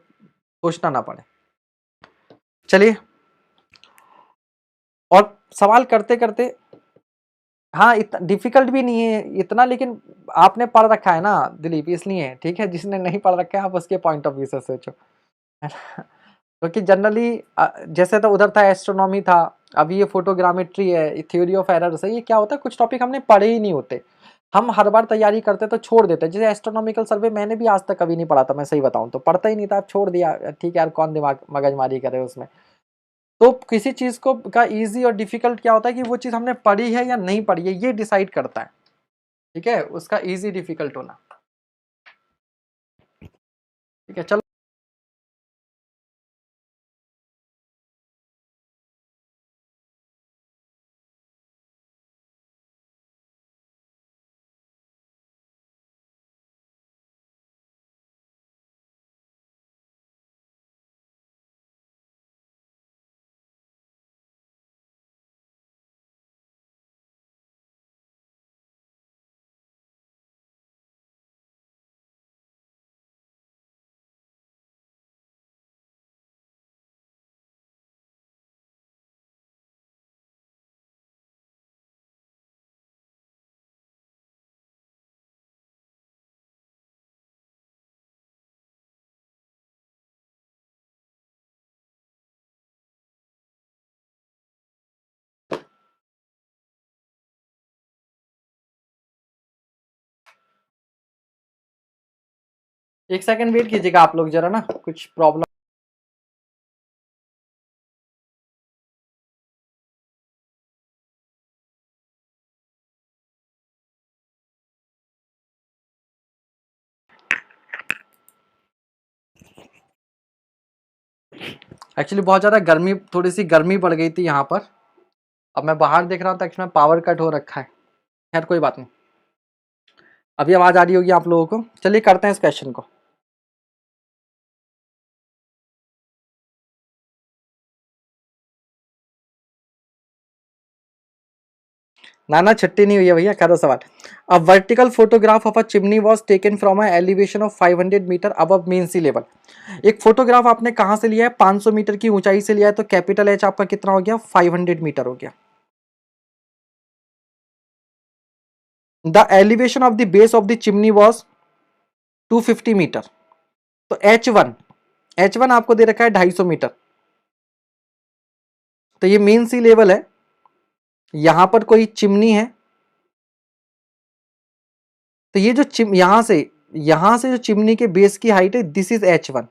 सोचना ना पड़े। चलिए, और सवाल करते करते, हाँ इतना डिफिकल्ट भी नहीं है इतना, लेकिन आपने पढ़ रखा है ना दिलीप, इसलिए ठीक है। जिसने नहीं पढ़ रखा है आप उसके पॉइंट ऑफ व्यू से सोचो, है ना। क्योंकि जनरली जैसे तो उधर था एस्ट्रोनॉमी था, अभी ये फोटोग्रामेट्री है, थ्योरी ऑफ एरर्स है, ये क्या होता है, कुछ टॉपिक हमने पढ़े ही नहीं होते, हम हर बार तैयारी करते तो छोड़ देते। जैसे एस्ट्रोनॉमिकल सर्वे मैंने भी आज तक कभी नहीं पढ़ा था, मैं सही बताऊं तो पढ़ता ही नहीं था, छोड़ दिया, ठीक है यार कौन दिमाग मगजमारी करे उसमें। तो किसी चीज को का इजी और डिफिकल्ट क्या होता है कि वो चीज हमने पढ़ी है या नहीं पढ़ी है, ये डिसाइड करता है, ठीक है, उसका इजी डिफिकल्ट होना। ठीक है, चलो। एक सेकंड वेट कीजिएगा आप लोग जरा ना, कुछ प्रॉब्लम। एक्चुअली बहुत ज़्यादा गर्मी, थोड़ी सी गर्मी बढ़ गई थी यहाँ पर। अब मैं बाहर देख रहा हूँ तो एक्चुअली में पावर कट हो रखा है। खैर कोई बात नहीं, अभी आवाज़ आ रही होगी आप लोगों को। चलिए करते हैं इस क्वेश्चन को। ना ना, छट्टी नहीं हुई है भैया, करो सवाल। A vertical photograph of a chimney was taken from a elevation of 500 metre above mean sea level. एक फोटोग्राफ आपने कहाँ से लिया है? 500 मीटर की ऊंचाई से लिया है, तो कैपिटल एच आपका कितना हो गया? 500 मीटर हो गया। The elevation of the base of the chimney was 250 metre. तो एच वन आपको दे रखा है 250 मीटर, तो ये मेन सी लेवल है। यहां पर कोई चिमनी है, तो ये जो यहां से जो चिमनी के बेस की हाइट है, दिस इज H1।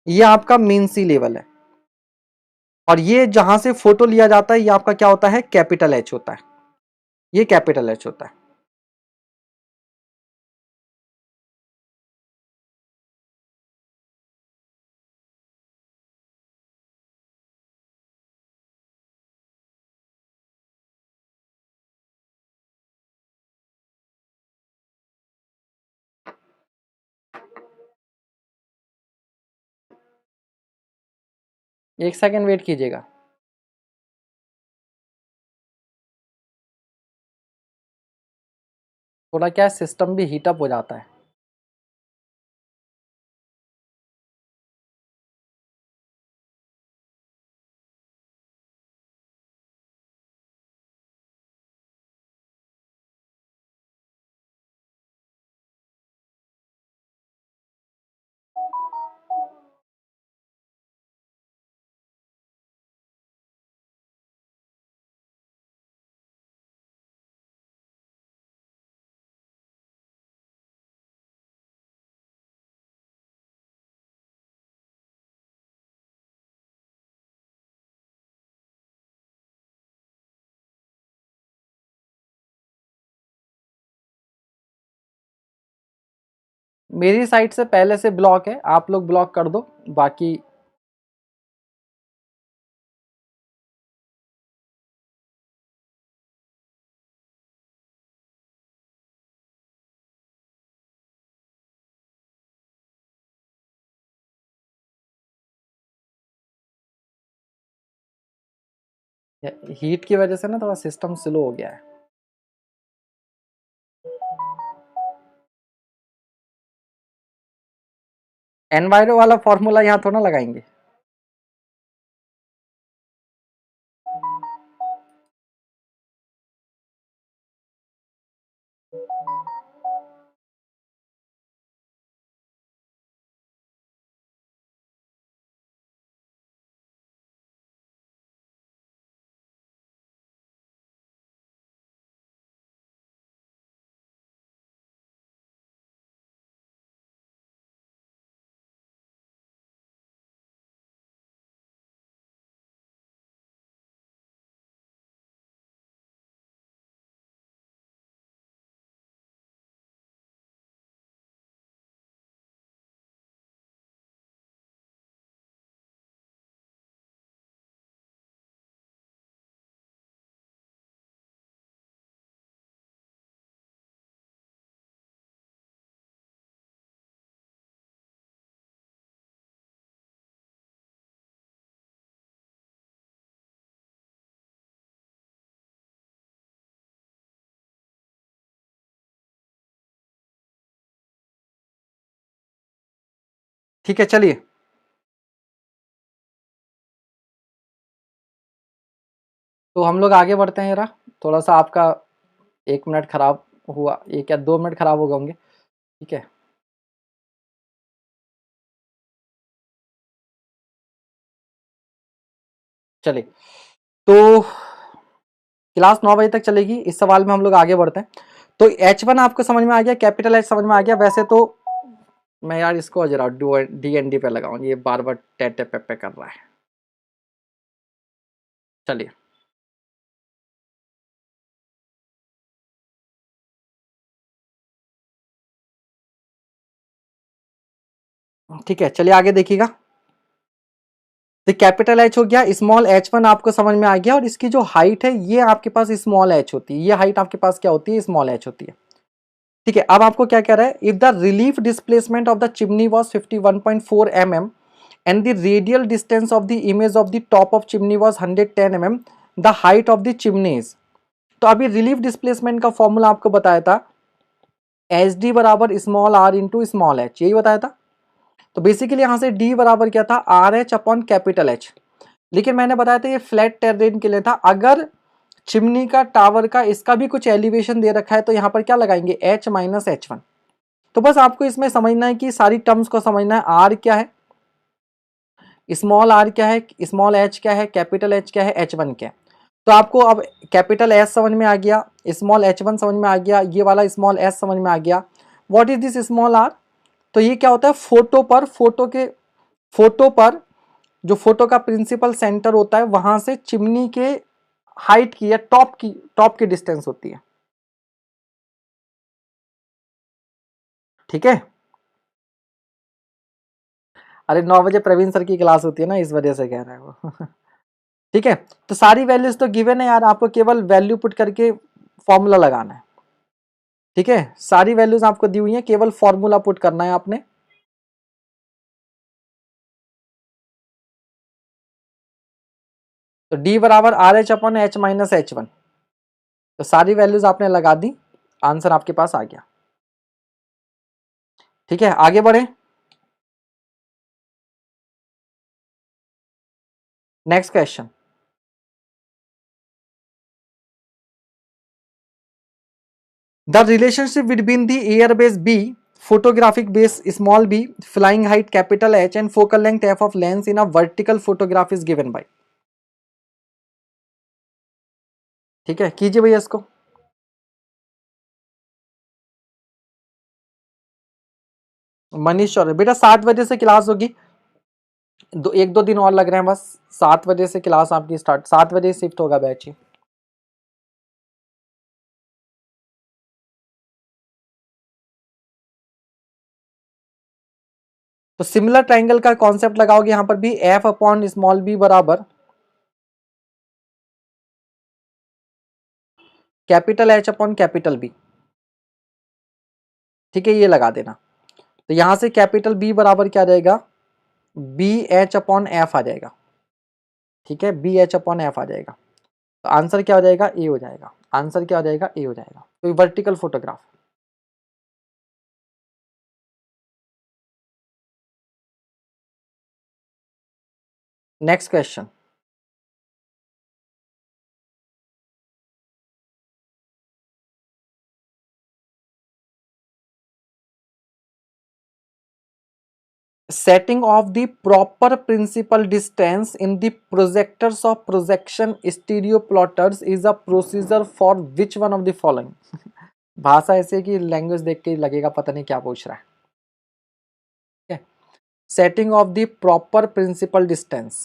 ये आपका मेन सी लेवल है। और ये जहां से फोटो लिया जाता है, ये आपका क्या होता है? कैपिटल एच होता है। ये कैपिटल एच होता है। एक सेकंड वेट कीजिएगा। थोड़ा क्या सिस्टम भी हीटअप हो जाता है। मेरी साइड से पहले से ब्लॉक है, आप लोग ब्लॉक कर दो बाकी। हीट की वजह से ना थोड़ा सिस्टम स्लो हो गया है। एनवायरो वाला फॉर्मूला यहाँ थोड़ा ना लगाएंगे। ठीक है चलिए, तो हम लोग आगे बढ़ते हैं। जरा थोड़ा सा आपका 1 मिनट खराब हुआ, 1 या 2 मिनट खराब हो गए होंगे, ठीक है। चलिए, तो क्लास 9 बजे तक चलेगी, इस सवाल में हम लोग आगे बढ़ते हैं। तो H1 आपको समझ में आ गया, कैपिटल H समझ में आ गया। वैसे तो मैं यार इसको जरा DND पे लगाऊं, ये बार बार टेटे पे कर रहा है। चलिए, ठीक है, चलिए आगे देखिएगा। तो कैपिटल H हो गया, स्मॉल H1 आपको समझ में आ गया, और इसकी जो हाइट है ये आपके पास स्मॉल h होती है, ये हाइट आपके पास क्या होती है, स्मॉल h होती है। ठीक है, अब आपको क्या कह रहा है, if the relief displacement of the chimney was 51.4 mm and the radial distance of the image of the top of chimney was 110 mm, the height of the chimney is। तो अभी रिलीफ डिस्प्लेसमेंट का formula आपको बताया था, H D बराबर small R into small H, यही बताया था। तो बेसिकली यहां से डी बराबर क्या था, R H upon capital H. लेकिन मैंने बताया था ये फ्लैट टेरेन के लिए था, अगर चिमनी का टावर का इसका भी कुछ एलिवेशन दे रखा है तो यहाँ पर क्या लगाएंगे, h माइनस H1। तो बस आपको इसमें समझना है कि सारी टर्म्स को समझना है, आर क्या है, स्मॉल आर क्या है, स्मॉल एच क्या है, कैपिटल एच क्या है, H1 क्या है। तो आपको अब कैपिटल एस समझ में आ गया, स्मॉल H1 समझ में आ गया, ये वाला स्मॉल एस समझ में आ गया। What is this small R, तो ये क्या होता है, फोटो पर जो फोटो का प्रिंसिपल सेंटर होता है वहां से चिमनी के हाइट की या टॉप की डिस्टेंस होती है। ठीक है, अरे 9 बजे प्रवीण सर की क्लास होती है ना, इस वजह से कह रहा है वो। ठीक है, तो सारी वैल्यूज तो गिवन है यार, आपको केवल वैल्यू पुट करके फॉर्मूला लगाना है। ठीक है, सारी वैल्यूज आपको दी हुई है, केवल फॉर्मूला पुट करना है आपने। तो डी बराबर R H upon H minus H1, तो सारी वैल्यूज आपने लगा दी, आंसर आपके पास आ गया। ठीक है, आगे बढ़े, next question. The relationship between the air base B, photographic base small b, flying height capital H and focal length f of lens in a vertical photograph is given by। ठीक है, कीजिए भैया इसको। मनीष चौधरी, बेटा 7 बजे से क्लास होगी, 1-2 दिन और लग रहे हैं बस। 7 बजे से क्लास आपकी स्टार्ट, 7 बजे शिफ्ट होगा बैच। तो सिमिलर ट्राइंगल का कॉन्सेप्ट लगाओगे यहां पर भी, एफ अपॉन स्मॉल बी बराबर capital H upon capital B. ठीक है, ये लगा देना। तो यहां से कैपिटल बी बराबर क्या आ जाएगा, बी एच अपॉन एफ आ जाएगा। ठीक है, बी एच अपॉन एफ आ जाएगा। तो आंसर क्या हो जाएगा, ए हो जाएगा। आंसर क्या हो जाएगा, ए हो जाएगा। तो vertical photograph. Next question, setting of the proper principal distance in the projectors of projection stereo plotters is a procedure for which one of the following? भाषा ऐसे कि लैंग्वेज देख के लगेगा पता नहीं क्या पूछ रहा है। Setting of the proper principal distance.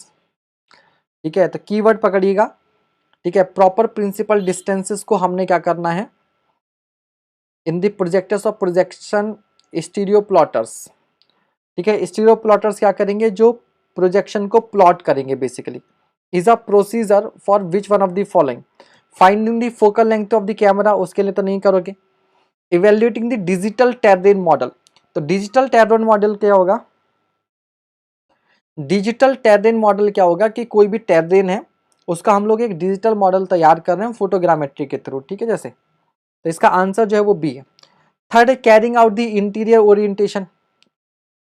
ठीक है, तो कीवर्ड पकड़िएगा। ठीक है, प्रॉपर प्रिंसिपल डिस्टेंसेस को हमने क्या करना है, in the projectors of projection stereo plotters. ठीक है, स्टीरियो प्लॉटर्स क्या करेंगे, जो प्रोजेक्शन को प्लॉट करेंगे basically. Is a procedure for which one of the following? Finding the focal length of the camera, उसके लिए तो नहीं करोगे। Evaluating the digital terrain model, तो डिजिटल टेरेन मॉडल क्या होगा, डिजिटल टेरेन मॉडल क्या होगा कि कोई भी टेरेन है उसका हम लोग एक डिजिटल मॉडल तैयार कर रहे हैं फोटोग्रामेट्री के थ्रू। ठीक है, जैसे तो इसका आंसर जो है वो बी है। Third, carrying out the interior orientation,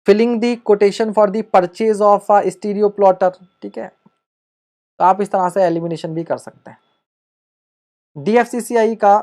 filling the quotation for the purchase of a stereo plotter. ठीक है, तो आप इस तरह से एलिमिनेशन भी कर सकते हैं। डीएफसीसीआई का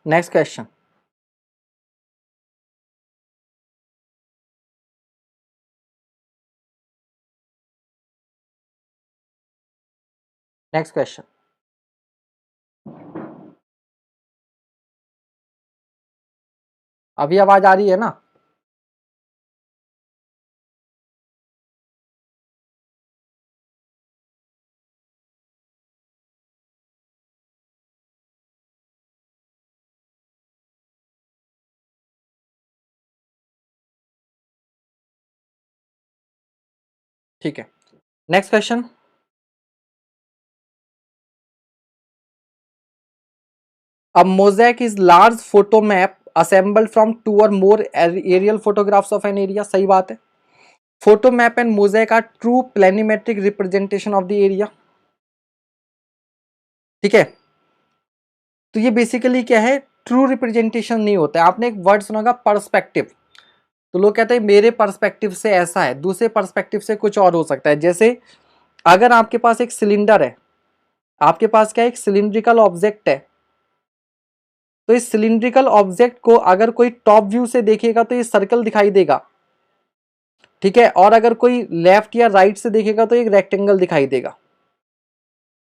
नेक्स्ट क्वेश्चन, नेक्स्ट क्वेश्चन। अभी आवाज आ रही है ना? ठीक है, next question. A mosaic is large photo map assembled from two or more aerial photographs of an area। सही बात है। Photo map and mosaic are true planimetric representation of the area। ठीक है, तो ये बेसिकली क्या है, ट्रू रिप्रेजेंटेशन नहीं होता है। आपने एक वर्ड सुना होगा पर्सपेक्टिव, तो लोग कहते हैं मेरे पर्सपेक्टिव से ऐसा है, दूसरे पर्सपेक्टिव से कुछ और हो सकता है। जैसे अगर आपके पास एक सिलेंडर है, आपके पास क्या एक सिलिंड्रिकल ऑब्जेक्ट है, तो इस सिलिंड्रिकल ऑब्जेक्ट को अगर कोई टॉप व्यू से देखेगा तो ये सर्कल दिखाई देगा। ठीक है, और अगर कोई लेफ्ट या राइट से देखेगा तो एक रेक्टेंगल दिखाई देगा।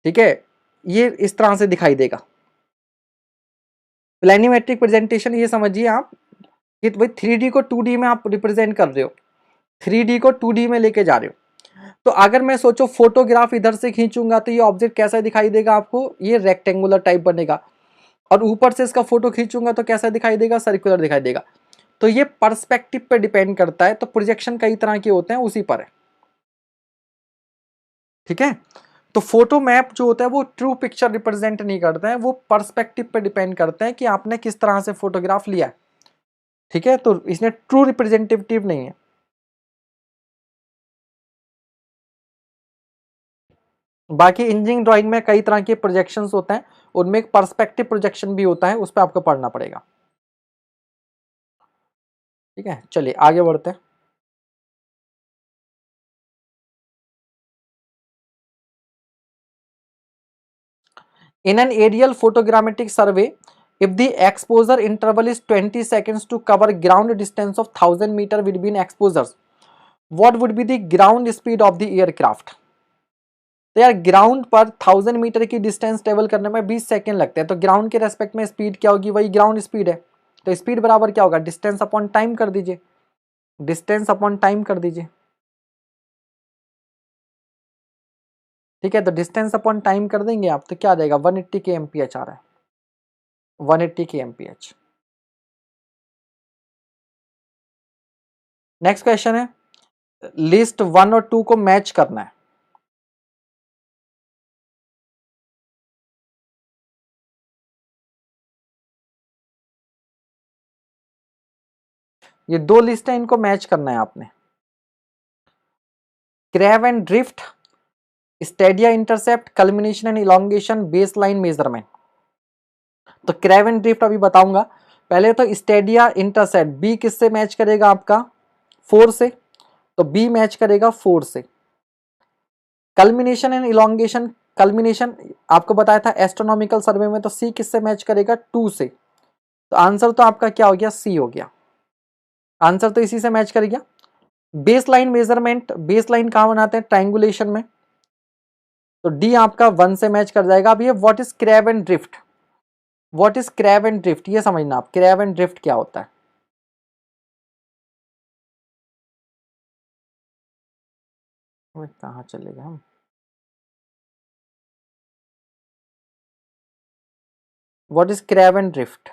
ठीक है, ये इस तरह से दिखाई देगा। प्लेनिमेट्रिक प्रेजेंटेशन ये समझिए आप कि भाई 3D को 2D में आप रिप्रेजेंट कर रहे हो, 3D को 2D में लेके जा रहे हो। तो अगर मैं सोचो फोटोग्राफ इधर से खींचूंगा तो ये ऑब्जेक्ट कैसा दिखाई देगा आपको, ये रेक्टेंगुलर टाइप बनेगा। और ऊपर से इसका फोटो खींचूंगा तो कैसा दिखाई देगा, सर्कुलर दिखाई देगा। तो ये पर्सपेक्टिव पे डिपेंड करता है। तो प्रोजेक्शन कई तरह के होते हैं, उसी पर है। ठीक है, तो फोटो मैप जो होता है वो ट्रू पिक्चर रिप्रेजेंट नहीं करता है, वो पर्सपेक्टिव पे डिपेंड करते हैं कि आपने किस तरह से फोटोग्राफ लिया है। ठीक है, तो इसमें ट्रू रिप्रेजेंटेटिव नहीं है। बाकी इंजीनियरिंग ड्राइंग में कई तरह के प्रोजेक्शंस होते हैं, उनमें एक पर्सपेक्टिव प्रोजेक्शन भी होता है, उस पर आपको पढ़ना पड़ेगा। ठीक है, चलिए आगे बढ़ते हैं। In an aerial photogrammetric survey, if the exposure interval is 20 seconds to cover ground distance of 1000 meter between exposures, what would be the ground speed of the aircraft? तो यार ग्राउंड पर 1000 मीटर की डिस्टेंस ट्रेवल करने में 20 second लगते हैं, तो ground के रेस्पेक्ट में स्पीड क्या होगी, वही ग्राउंड स्पीड है। तो स्पीड बराबर क्या होगा, डिस्टेंस अपॉन टाइम कर दीजिए, डिस्टेंस अपॉन टाइम कर दीजिए। ठीक है, तो डिस्टेंस अपॉन टाइम कर देंगे आप, तो क्या आ जाएगा, 180 के एमपीएच आ रहा है, 180 के एमपीएच। नेक्स्ट क्वेश्चन है, लिस्ट 1 और 2 को मैच करना है। ये दो लिस्ट है, इनको मैच करना है आपने। Crab and drift, stadia intercept, culmination and elongation, base line measurement. तो क्रैव एंड ड्रिफ्ट अभी बताऊंगा, पहले तो स्टेडिया इंटरसेप्ट, बी किससे मैच करेगा आपका, 4 से, तो बी मैच करेगा 4 से। कल्मिनेशन एंड इलोंगेशन, कल्मिनेशन आपको बताया था एस्ट्रोनॉमिकल सर्वे में, तो सी किससे मैच करेगा, 2 से। तो आंसर तो आपका क्या हो गया, सी हो गया, आंसर तो इसी से मैच कर गया। Base line measurement, base line कहां बनाते हैं, ट्राइंगुलेशन में, तो डी आपका 1 से मैच कर जाएगा। अब ये what is crab and drift, what is crab and drift, ये समझना आप, क्रैव एंड ड्रिफ्ट क्या होता है। कहाँ चले गए हम, what is crab and drift.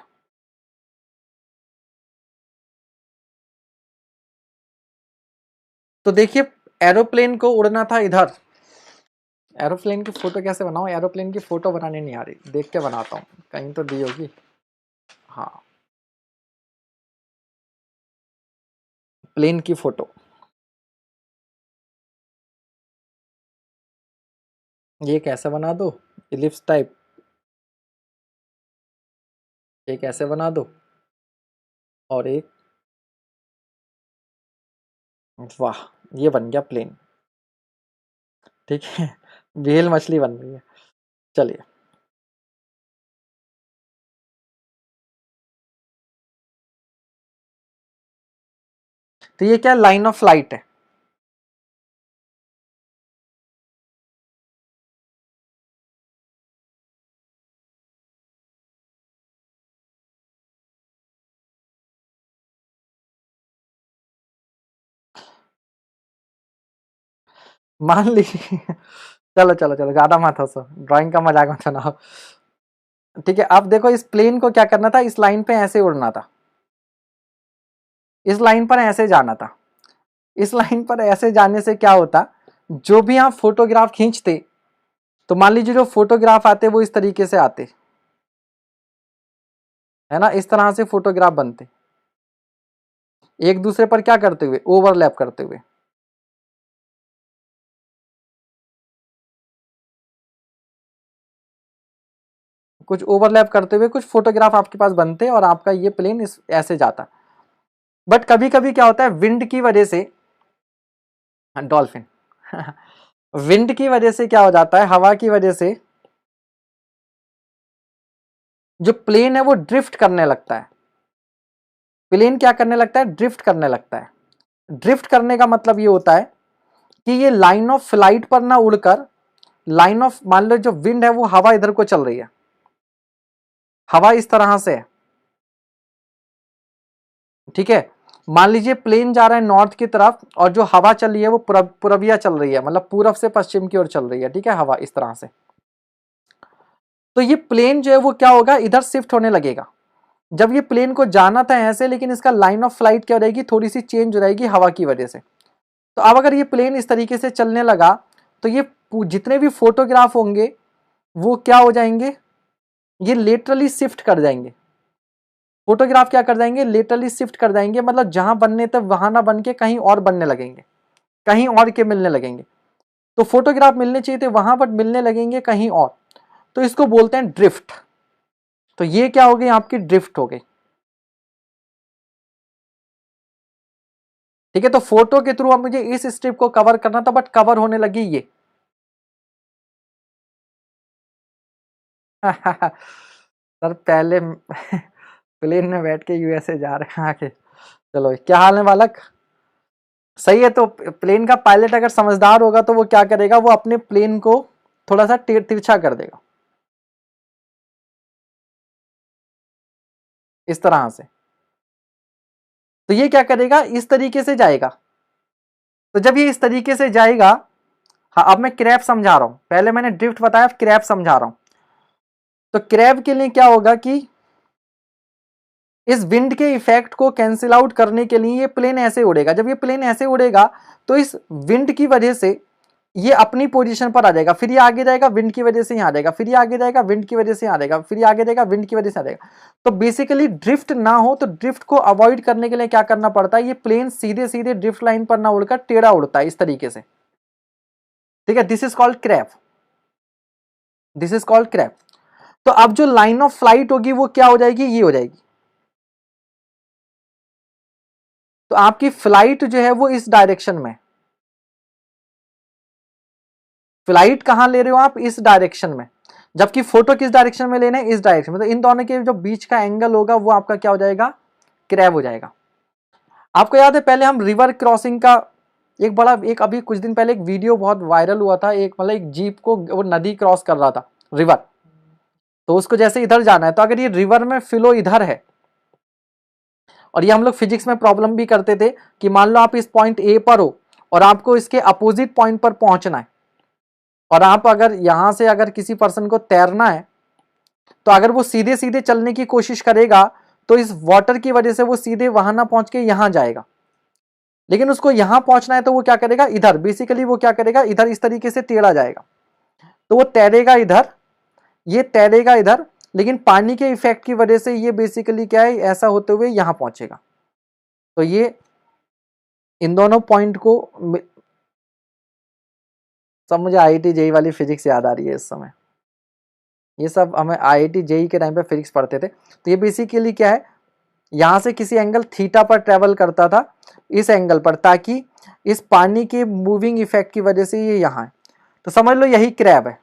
तो देखिए, एरोप्लेन को उड़ना था इधर, एरोप्लेन की फोटो कैसे बनाऊं, एरोप्लेन की फोटो बनाने नहीं आ रही, देख के बनाता हूँ, कहीं तो दी होगी। हाँ, प्लेन की फोटो, ये कैसे बना दो, इलिप्स टाइप, ये कैसे बना दो, और एक, वाह, ये बन गया प्लेन। ठीक है, व्हेल मछली बन रही है। चलिए, तो ये क्या लाइन ऑफ फ्लाइट है, मान लीजिए चलो चलो चलो, ज्यादा मत हंसो, ड्राइंग का मजाक मत बनाओ। ठीक है, अब देखो, इस प्लेन को क्या करना था, इस लाइन पे ऐसे उड़ना था, इस लाइन पर ऐसे जाना था। इस लाइन पर ऐसे जाने से क्या होता, जो भी आप फोटोग्राफ खींचते, तो मान लीजिए जो फोटोग्राफ आते वो इस तरीके से आते, है ना, इस तरह से फोटोग्राफ बनते, एक दूसरे पर क्या करते हुए, ओवरलैप करते हुए। कुछ ओवरलैप करते हुए कुछ फोटोग्राफ आपके पास बनते, और आपका ये प्लेन इस ऐसे जाता। बट कभी कभी क्या होता है, विंड की वजह से, डॉल्फिन विंड की वजह से क्या हो जाता है, हवा की वजह से जो प्लेन है वो ड्रिफ्ट करने लगता है। प्लेन क्या करने लगता है, ड्रिफ्ट करने लगता है। ड्रिफ्ट करने का मतलब ये होता है कि ये लाइन ऑफ फ्लाइट पर ना उड़कर, लाइन ऑफ, मान लो जो विंड है वो हवा इधर को चल रही है, हवा इस तरह से है, ठीक है। मान लीजिए प्लेन जा रहा है नॉर्थ की तरफ, और जो हवा चल रही है वो पूरबिया चल रही है, मतलब पूरब से पश्चिम की ओर चल रही है, ठीक है, हवा इस तरह से। तो ये प्लेन जो है वो क्या होगा, इधर शिफ्ट होने लगेगा। जब ये प्लेन को जाना था ऐसे, लेकिन इसका लाइन ऑफ फ्लाइट क्या रहेगी, थोड़ी सी चेंज हो जाएगी हवा की वजह से। तो अब अगर ये प्लेन इस तरीके से चलने लगा, तो ये जितने भी फोटोग्राफ होंगे वो क्या हो जाएंगे, ये लेटरली शिफ्ट कर जाएंगे। फोटोग्राफ क्या कर जाएंगे, लेटरली शिफ्ट कर जाएंगे, मतलब जहां बनने थे वहां ना बन के कहीं और बनने लगेंगे, कहीं और के मिलने लगेंगे। तो फोटोग्राफ मिलने चाहिए थे वहां, बट मिलने लगेंगे कहीं और, तो इसको बोलते हैं ड्रिफ्ट। तो ये क्या हो गई, आपकी ड्रिफ्ट हो गई। ठीक है, तो फोटो के थ्रू अब मुझे इस स्ट्रिप को कवर करना था, बट कवर होने लगी ये। सर पहले प्लेन में बैठ के यूएसए जा रहे हैं आके। चलो क्या हाल है बालक, सही है। तो प्लेन का पायलट अगर समझदार होगा तो वो क्या करेगा, वो अपने प्लेन को थोड़ा सा तिरछा कर देगा इस तरह से। तो ये क्या करेगा, इस तरीके से जाएगा। तो जब ये इस तरीके से जाएगा, हाँ अब मैं क्रैब समझा रहा हूं, पहले मैंने ड्रिफ्ट बताया, अब क्रैब समझा रहा हूं। तो क्रैब के लिए क्या होगा कि इस विंड के इफेक्ट को कैंसिल आउट करने के लिए ये प्लेन ऐसे उड़ेगा। जब ये प्लेन ऐसे उड़ेगा तो इस विंड की वजह से ये अपनी पोजीशन पर आ जाएगा, फिर ये आगे जाएगा, विंड की वजह से यहाँ आ जाएगा, फिर ये आगे जाएगा, विंड की वजह से यहाँ आ जाएगा, फिर ये आगे जाएगा, विंड की वजह से आ जाएगा। तो बेसिकली ड्रिफ्ट ना हो, तो ड्रिफ्ट को अवॉइड करने के लिए क्या करना पड़ता है, ये प्लेन सीधे सीधे ड्रिफ्ट लाइन पर ना उड़कर टेढ़ा उड़ता है इस तरीके से। ठीक है, this is called crab, this is called crab. तो अब जो लाइन ऑफ फ्लाइट होगी वो क्या हो जाएगी, ये हो जाएगी। तो आपकी फ्लाइट जो है वो इस डायरेक्शन में, फ्लाइट कहां ले रहे हो आप, इस डायरेक्शन में, जबकि फोटो किस डायरेक्शन में लेना है, इस डायरेक्शन में। तो इन दोनों के जो बीच का एंगल होगा वो आपका क्या हो जाएगा, क्रैब हो जाएगा। आपको याद है पहले हम रिवर क्रॉसिंग का एक अभी कुछ दिन पहले एक वीडियो बहुत वायरल हुआ था, एक मतलब एक जीप को वो नदी क्रॉस कर रहा था, रिवर। तो उसको जैसे इधर जाना है, तो अगर ये रिवर में फ्लो इधर है, और ये हम लोग फिजिक्स में प्रॉब्लम भी करते थे कि मान लो आप इस पॉइंट ए पर हो और आपको इसके अपोजिट पॉइंट पर पहुंचना है, और आप अगर यहां से अगर किसी पर्सन को तैरना है, तो अगर वो सीधे सीधे चलने की कोशिश करेगा तो इस वाटर की वजह से वो सीधे वहां ना पहुंच के यहां जाएगा। लेकिन उसको यहां पहुंचना है तो वो क्या करेगा, इधर, बेसिकली वो क्या करेगा, इधर इस तरीके से टेढ़ा जाएगा। तो वो तैरेगा इधर, ये तैरेगा इधर, लेकिन पानी के इफेक्ट की वजह से ये बेसिकली क्या है, ऐसा होते हुए यहां पहुंचेगा। तो ये इन दोनों पॉइंट को सब, मुझे आईआईटी जेई वाली फिजिक्स याद आ रही है इस समय। ये सब हमें आईआईटी जेई के टाइम पे फिजिक्स पढ़ते थे। तो ये बेसिकली क्या है, यहां से किसी एंगल थीटा पर ट्रेवल करता था इस एंगल पर, ताकि इस पानी के मूविंग इफेक्ट की वजह से ये यहां है। तो समझ लो यही क्रैब है।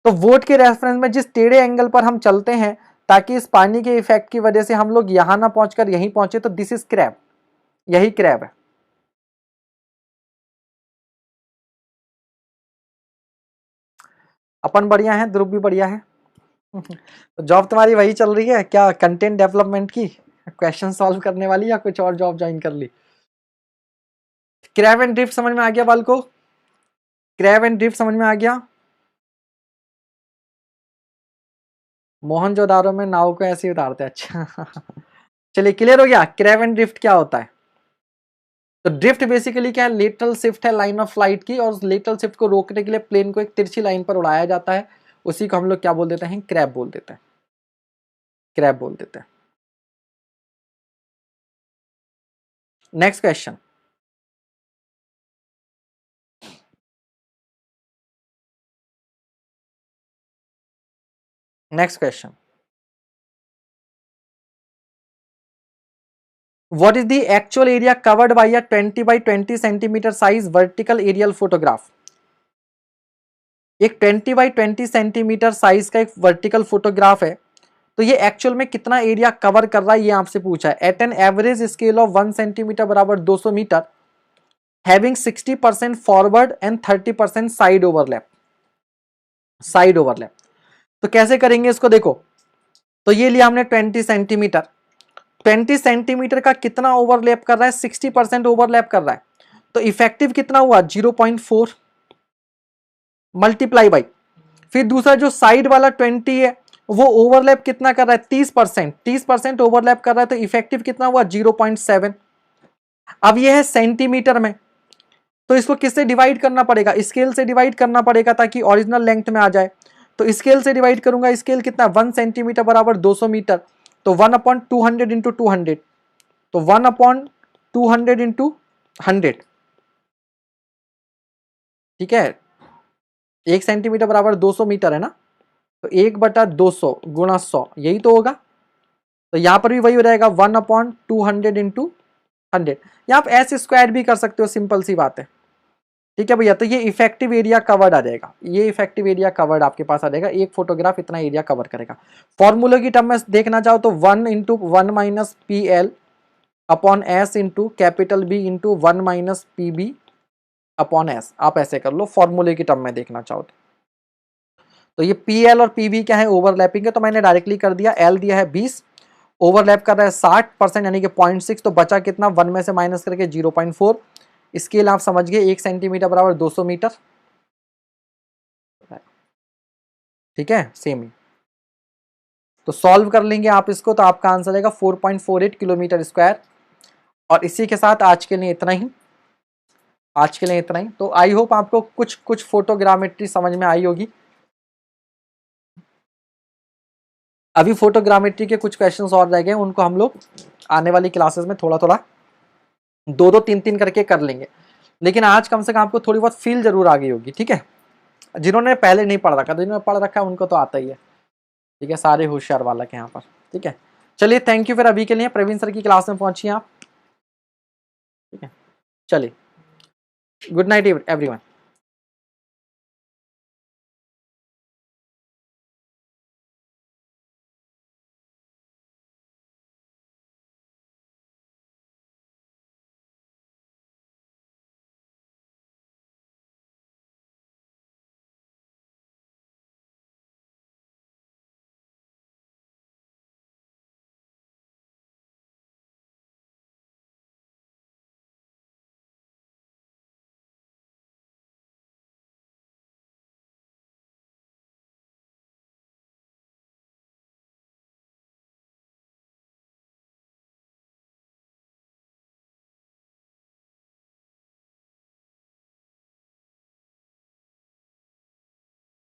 तो वोट के रेफरेंस में जिस टेढ़े एंगल पर हम चलते हैं ताकि इस पानी के इफेक्ट की वजह से हम लोग यहां ना पहुंचकर यहीं पहुंचे, तो दिस इज क्रैब, यही क्रैब है। अपन बढ़िया है, ध्रुव भी बढ़िया है। तो जॉब तुम्हारी वही चल रही है क्या, कंटेंट डेवलपमेंट की, क्वेश्चन सॉल्व करने वाली, या कुछ और जॉब ज्वाइन कर ली। क्रैब एंड ड्रिफ्ट समझ में आ गया बाल को, क्रैब एंड ड्रिफ्ट समझ में आ गया। मोहनजोदारो में नाव को ऐसे ही उतारते हैं, अच्छा। चलिए क्लियर हो गया, क्रैब एंड ड्रिफ्ट क्या होता है। तो ड्रिफ्ट बेसिकली क्या है, लेटरल शिफ्ट है लाइन ऑफ फ्लाइट की, और लेटरल शिफ्ट को रोकने के लिए प्लेन को एक तिरछी लाइन पर उड़ाया जाता है, उसी को हम लोग क्या बोल देते हैं, क्रैब बोल देते हैं, क्रैब बोल देते हैं। Next question, next question, what is the actual area covered by a 20 by 20 centimeter size vertical aerial photograph। एक 20 बाई 20 सेंटीमीटर साइज का एक वर्टिकल फोटोग्राफ है, तो ये एक्चुअल में कितना एरिया कवर कर रहा है ये आपसे पूछा है। At an average scale of 1 centimetre बराबर 200 metre, having 60% forward and 30% side overlap, side overlap. तो कैसे करेंगे इसको, देखो तो ये लिया हमने 20 सेंटीमीटर, 20 सेंटीमीटर का कितना ओवरलैप कर रहा है, 60% ओवरलैप कर रहा है। तो इफेक्टिव कितना हुआ, 0.4 मल्टीप्लाई बाई, फिर दूसरा जो साइड वाला 20 है वो ओवरलैप कितना कर रहा है, 30%, 30% ओवरलैप कर रहा है, तो इफेक्टिव कितना हुआ, 0.7। अब ये है सेंटीमीटर में, तो इसको किससे डिवाइड करना पड़ेगा, स्केल से डिवाइड करना पड़ेगा ताकि ओरिजिनल लेंथ में आ जाए। तो स्केल से डिवाइड करूंगा, स्केल कितना, 1 सेंटीमीटर बराबर 200 मीटर, तो 1/200 इंटू 200, तो 1/200 इंटू 100, ठीक है, 1 सेंटीमीटर बराबर 200 मीटर है ना, तो 1/200 गुणा 100 यही तो होगा। तो यहाँ पर भी वही हो जाएगा 1/200 इंटू 100। या आप एस स्क्वायर भी कर सकते हो, सिंपल सी बात है। ठीक है भैया, तो ये इफेक्टिव एरिया कवर्ड आ जाएगा, ये इफेक्टिव एरिया कवर्ड आपके पास आ जाएगा, एक फोटोग्राफ इतना एरिया कवर करेगा। फॉर्मूले की टर्म में देखना चाहो तो 1 × 1 - PL upon S into capital B into 1 - PB upon S, आप ऐसे कर लो फॉर्मूले की टर्म में देखना चाहो तो ये PL और PB क्या है, ओवरलैपिंग है, तो मैंने डायरेक्टली कर दिया, L दिया है 20, ओवरलैप कर रहा है 60% यानी कि 0.6, तो बचा कितना, 1 में से माइनस करके 0.4। स्केल आप समझ गए, 1 सेंटीमीटर बराबर 200 मीटर। ठीक है, सेम ही। तो सॉल्व कर लेंगे आप इसको, तो आपका आंसर आएगा 4.48 किलोमीटर स्क्वायर। और इसी के साथ आज के लिए इतना ही, आज के लिए इतना ही। तो आई होप आपको कुछ कुछ फोटोग्रामेट्री समझ में आई होगी। अभी फोटोग्रामेट्री के कुछ क्वेश्चंस और रह गए, उनको हम लोग आने वाली क्लासेस में थोड़ा थोड़ा 2-2 3-3 करके कर लेंगे। लेकिन आज कम से कम आपको थोड़ी बहुत फील जरूर आ गई होगी। ठीक है, जिन्होंने पहले नहीं पढ़ रखा, जिन्होंने पढ़ रखा है उनको तो आता ही है। ठीक है, सारे होशियार बालक हैं यहाँ पर। ठीक है, चलिए थैंक यू फिर अभी के लिए। प्रवीण सर की क्लास में पहुंचिए आप। ठीक है, चलिए, गुड नाइट एवरीवन।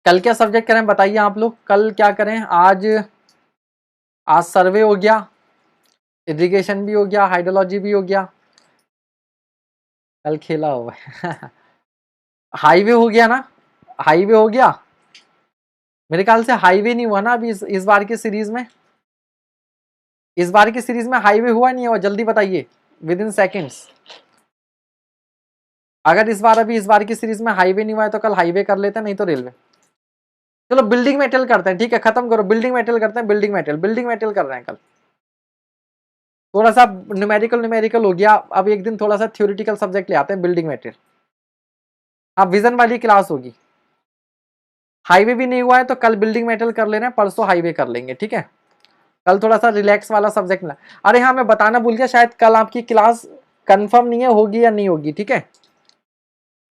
कल क्या सब्जेक्ट करें बताइए आप लोग, कल क्या करें? आज आज सर्वे हो गया, इरिगेशन भी हो गया, हाइड्रोलॉजी भी हो गया, कल खेला हुआ है हाईवे हो गया ना, हाईवे हो गया। मेरे ख्याल से हाईवे नहीं हुआ ना अभी इस बार की सीरीज में। इस बार की सीरीज में हाईवे हुआ नहीं हुआ, जल्दी बताइए विद इन सेकेंड्स। अगर इस बार की सीरीज में हाईवे नहीं हुआ है तो कल हाईवे कर लेते हैं, नहीं तो रेलवे। चलो बिल्डिंग मेटेरियल करते हैं, ठीक है, खत्म करो, बिल्डिंग मेटेरियल करते हैं, बिल्डिंग मेटेरियल कर रहे हैं कल। थोड़ा सा न्यूमेरिकल न्यूमेरिकल हो गया, अब एक दिन थोड़ा सा थ्योरेटिकल सब्जेक्ट ले आते हैं, बिल्डिंग मेटेरियल। हाँ, विजन वाली क्लास होगी। हाईवे भी नहीं हुआ है तो कल बिल्डिंग मेटेरियल कर ले रहे हैं, परसों हाईवे कर लेंगे। ठीक है, कल थोड़ा सा रिलैक्स वाला सब्जेक्ट मिला। अरे हाँ, मैं बताना भूल गया, शायद कल आपकी क्लास कंफर्म नहीं है, होगी या नहीं होगी। ठीक है,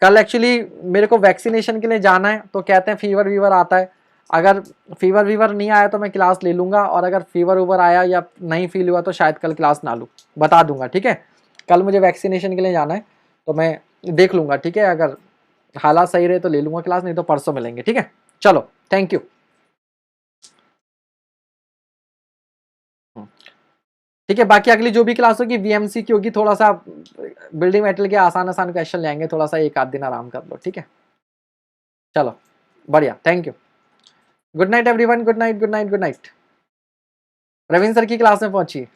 कल एक्चुअली मेरे को वैक्सीनेशन के लिए जाना है, तो कहते हैं फीवर वीवर आता है। अगर फीवर वीवर नहीं आया तो मैं क्लास ले लूंगा, और अगर फीवर वीवर आया या नहीं फील हुआ तो शायद कल क्लास ना लूँ, बता दूंगा। ठीक है, कल मुझे वैक्सीनेशन के लिए जाना है, तो मैं देख लूंगा। ठीक है, अगर हालात सही रहे तो ले लूंगा क्लास, नहीं तो परसों मिलेंगे। ठीक है, चलो थैंक यू। ठीक है, बाकी अगली जो भी क्लास होगी VMC की होगी, थोड़ा सा बिल्डिंग मेटेरियल के आसान आसान क्वेश्चन ले आएंगे, थोड़ा सा एक आध दिन आराम कर लो। ठीक है, चलो बढ़िया, thank you, good night everyone, good night, good night, good night. Ravindra sir की क्लास में पहुंचिए।